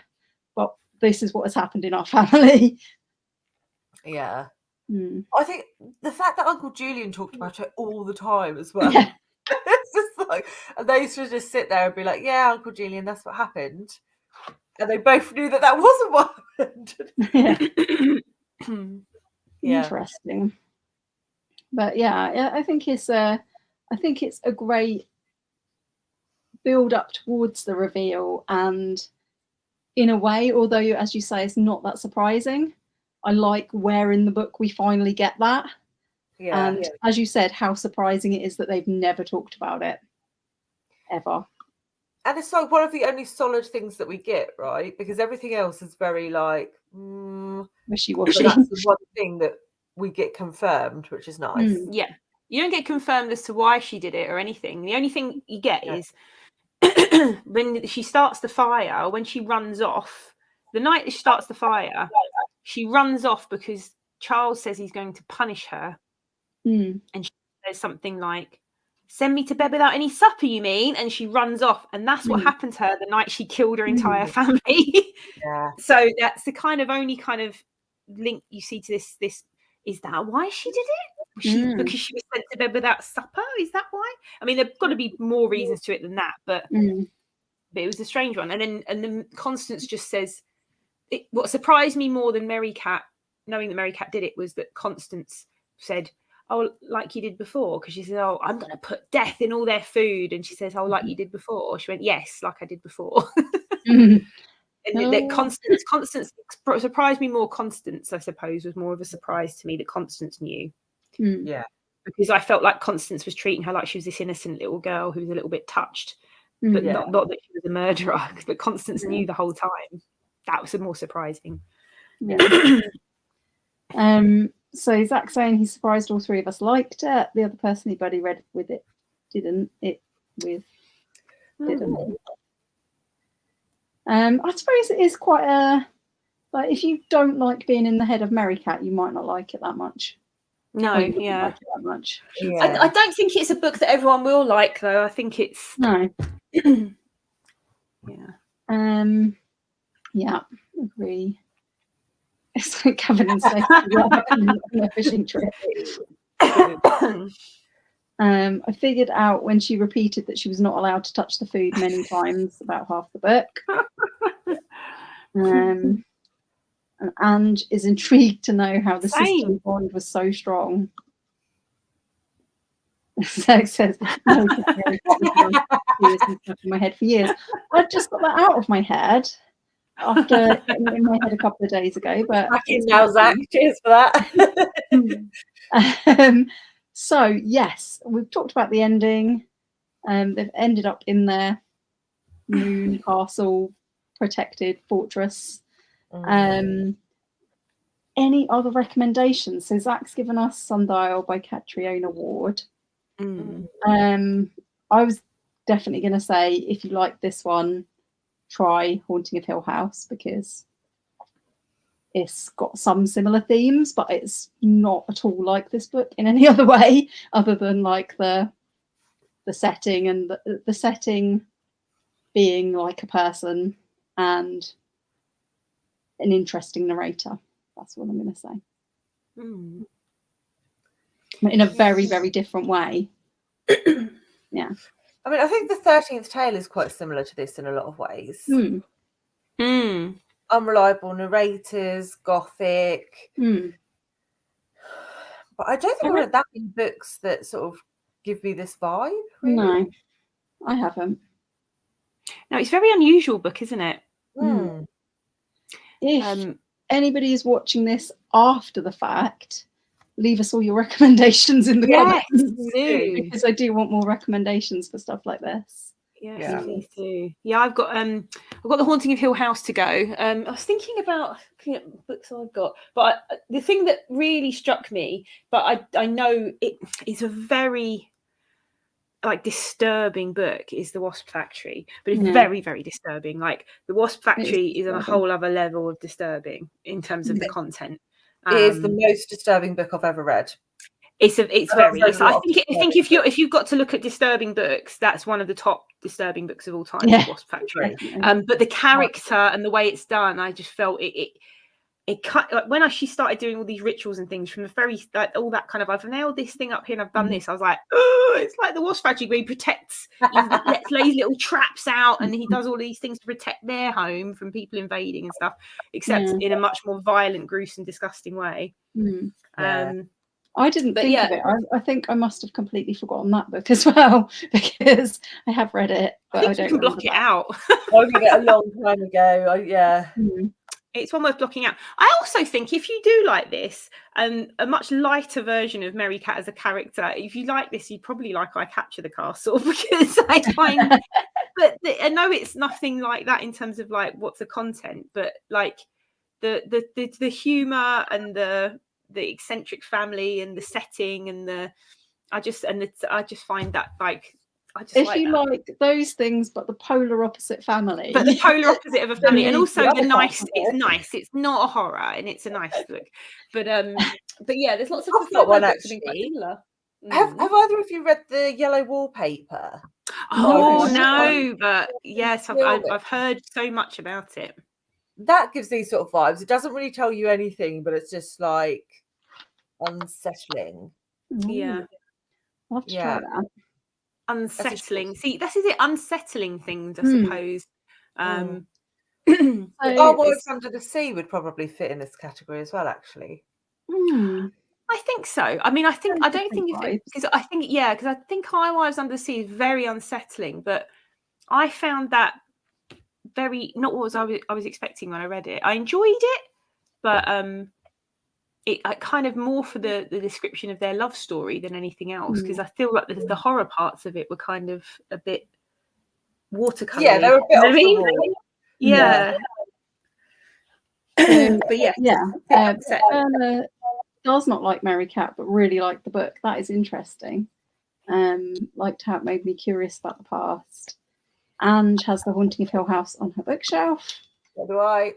but this is what has happened in our family. Yeah. I think the fact that Uncle Julian talked about it all the time as well. It's just like, and they used to just sit there and be like, yeah, Uncle Julian, that's what happened. And they both knew that wasn't what happened. Interesting. But I think it's a great build up towards the reveal, and in a way, although as you say, it's not that surprising. I like where in the book we finally get that. Yeah. And as you said, how surprising it is that they've never talked about it ever. And it's like one of the only solid things that we get, right? Because everything else is very like wishy-washy. That's the one thing that we get confirmed, which is nice. Yeah. You don't get confirmed as to why she did it or anything. The only thing you get is when she starts the fire, when she runs off, the night that she starts the fire, she runs off because Charles says he's going to punish her. And she says something like, "Send me to bed without any supper, you mean?" And she runs off. And that's what happened to her the night she killed her entire family. So that's the only kind of link you see to this. Is that why she did it? Because she was sent to bed without supper? Is that why? I mean, there's got to be more reasons to it than that, but it was a strange one. And then Constance just says, what surprised me more than Merrycat, knowing that Merrycat did it, was that Constance said, "Oh, like you did before," because she said, "Oh, I'm going to put death in all their food," and she says, "Oh, like you did before." She went, "Yes, like I did before." And that Constance surprised me more. Constance, I suppose, was more of a surprise to me that Constance knew. Yeah, because I felt like Constance was treating her like she was this innocent little girl who was a little bit touched, but not that she was a murderer. But Constance knew the whole time. That was more surprising. So Zach's saying he's surprised all three of us liked it. The other person he buddy read with it didn't. Didn't. I suppose it is quite a, like, if you don't like being in the head of Merrycat, you might not like it that much. No, like it that much. I don't think it's a book that everyone will like, though. I think it's yeah, agree. It's like Katherine says on a fishing trip. I figured out when she repeated that she was not allowed to touch the food many times about half the book. And Ange is intrigued to know how the sisterly bond was so strong. Zach says, "No, in my head for years." I just got that out of my head after getting it in my head a couple of days ago. But now, Zach, cheers for that. So yes, we've talked about the ending. They've ended up in their moon castle protected fortress. Any other recommendations? So Zach's given us Sundial by Catriona Ward. I was definitely going to say, if you like this one, try Haunting of Hill House, because it's got some similar themes, but it's not at all like this book in any other way, other than like the setting, and the setting being like a person and an interesting narrator. That's what I'm going to say. In a very, very different way. Yeah. I mean, I think the 13th Tale is quite similar to this in a lot of ways. Unreliable narrators, gothic. But I don't think I've read that many books that sort of give me this vibe. Really. No, I haven't. No, it's a very unusual book, isn't it? If anybody is watching this after the fact, leave us all your recommendations in the comments, because I do want more recommendations for stuff like this. Please do. Yeah, I've got the Haunting of Hill House to go. I was thinking about looking at books I've got, but the thing that really struck me, but I know it is a very disturbing book, is The Wasp Factory, but it's very, very disturbing. Like, The Wasp Factory is on a whole other level of disturbing in terms of the content. It is the most disturbing book I've ever read. I think if you've got to look at disturbing books, that's one of the top disturbing books of all time. The Wasp Factory. But the character and the way it's done, I just felt it like when she started doing all these rituals and things from the very all that kind of, I've nailed this thing up here and I've done this. I was like, oh, it's like the Wasp Factory, where he protects, lays little traps out, and he does all these things to protect their home from people invading and stuff, except in a much more violent, gruesome, disgusting way. I didn't think of it. I think I must have completely forgotten that book as well, because I have read it, but I don't. You can block it out. I read it a long time ago. It's one worth blocking out. I also think if you do like this, a much lighter version of Mary Cat as a character, if you like this, you'd probably like I Capture the Castle, because I find, but I know it's nothing like that in terms of like what's the content, but like the humor and the eccentric family and the setting and I just find that like. If you like those things, but the polar opposite family. But the polar opposite of a family. And also the nice, it's nice. It's not a horror and it's a nice book. But yeah, there's lots of one actually. Have either of you read the Yellow Wallpaper? Oh no, but yes, I've heard so much about it. That gives these sort of vibes. It doesn't really tell you anything, but it's just like unsettling. Yeah. I'll have to try that. Unsettling. See, this is it. Unsettling things, I suppose. Our Wives Under the Sea would probably fit in this category as well, actually. I think so. I mean, I don't think because I think Our Wives Under the Sea is very unsettling, but I found that very not what I was expecting when I read it. I enjoyed it, but it kind of more for the description of their love story than anything else, because I feel like the horror parts of it were kind of a bit watercolor. Yeah, they were a bit off the wall. Yeah. But Anna does not like Mary Cat, but really liked the book. That is interesting. Liked how it made me curious about the past. Ange has The Haunting of Hill House on her bookshelf. So do I.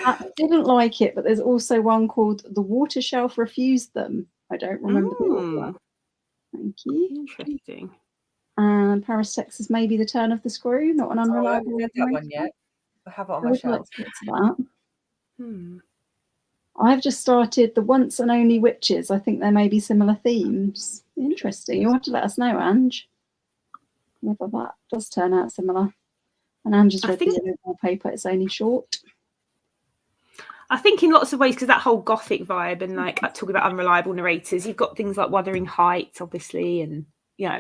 I didn't like it, but there's also one called The Water Shelf Refused Them. I don't remember the author. Thank you. Interesting. And Paris, Texas, Maybe the Turn of the Screw. Not an unreliable. I haven't read that one yet. I have it on my shelf. I've just started The Once and Only Witches. I think there may be similar themes. Interesting. You'll have to let us know, Ange, whether that does turn out similar. And Ange has read the Wallpaper. It's only short. I think in lots of ways, because that whole gothic vibe and like talking about unreliable narrators, you've got things like Wuthering Heights, obviously, and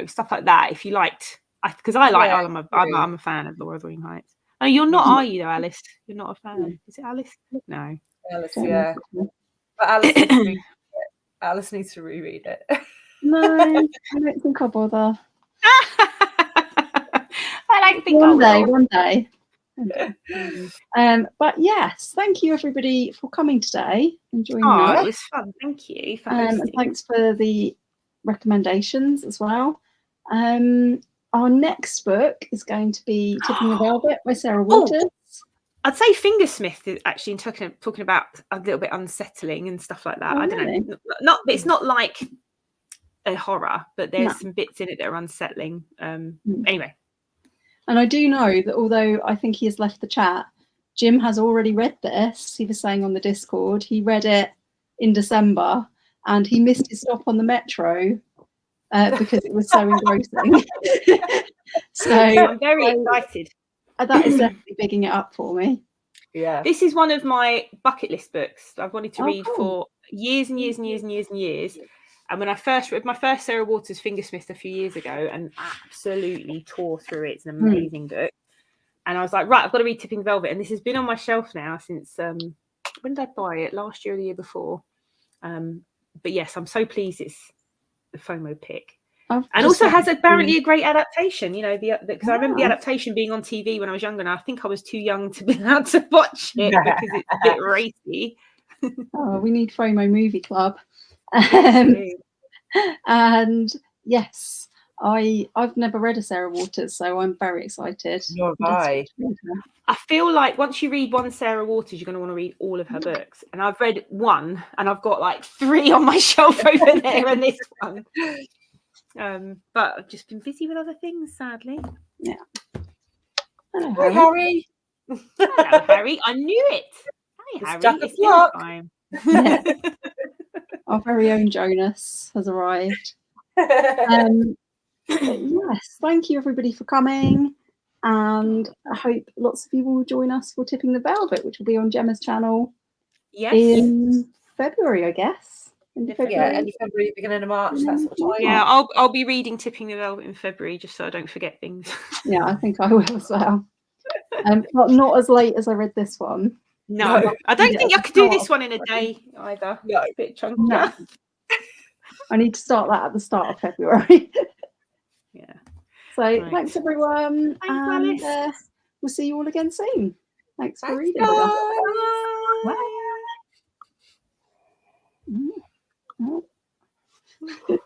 stuff like that. If you liked, because I'm a fan of Wuthering Heights. Oh, you're not, are you, though, Alice? You're not a fan. Is it Alice? No. Alice, yeah. But Alice needs to reread it. No, I don't think I'll bother. I don't think one day. But yes, thank you everybody for coming today and joining us. It was fun. Thank you for hosting. And thanks for the recommendations as well. Our next book is going to be Tipping the Velvet by Sarah Waters. I'd say Fingersmith is actually talking about a little bit unsettling and stuff like that. I don't know. It's not like a horror, but there's some bits in it that are unsettling. Anyway. And I do know that although I think he has left the chat, Jim has already read this. He was saying on the Discord, he read it in December and he missed his stop on the metro because it was so engrossing. So I'm very excited. That is definitely bigging it up for me. Yeah. This is one of my bucket list books I've wanted to read for years and years and years and years and years. And when I first read my first Sarah Waters Fingersmith a few years ago and absolutely tore through it. It's an amazing book. And I was like, right, I've got to read Tipping Velvet. And this has been on my shelf now since, when did I buy it? Last year or the year before. But yes, I'm so pleased it's the FOMO pick. And also has apparently a great adaptation, because I remember the adaptation being on TV when I was younger, and I think I was too young to be allowed to watch it because it's a bit racy. We need FOMO Movie Club. And yes, I've never read a Sarah Waters, so I'm very excited. Nor have I. I feel like once you read one Sarah Waters, you're going to want to read all of her books. And I've read one, and I've got like 3 on my shelf over there, and this one. But I've just been busy with other things, sadly. Yeah. Hello, Harry. Hello, Harry. I knew it. Hi, Harry. It's dinner time. Yeah. Our very own Jonas has arrived. Yes, thank you everybody for coming, and I hope lots of you will join us for Tipping the Velvet, which will be on Gemma's channel in February, I guess. End of February, beginning of March. That's what time. Yeah, I'll be reading Tipping the Velvet in February, just so I don't forget things. Yeah, I think I will as well. But not as late as I read this one. No, I don't think I could do this one in a day either. No. A bit chunkier. No. I need to start that at the start of February. Yeah. So Right. thanks everyone. Thanks, and Alice. we'll see you all again soon. Thanks for reading. Guys. Bye. Bye.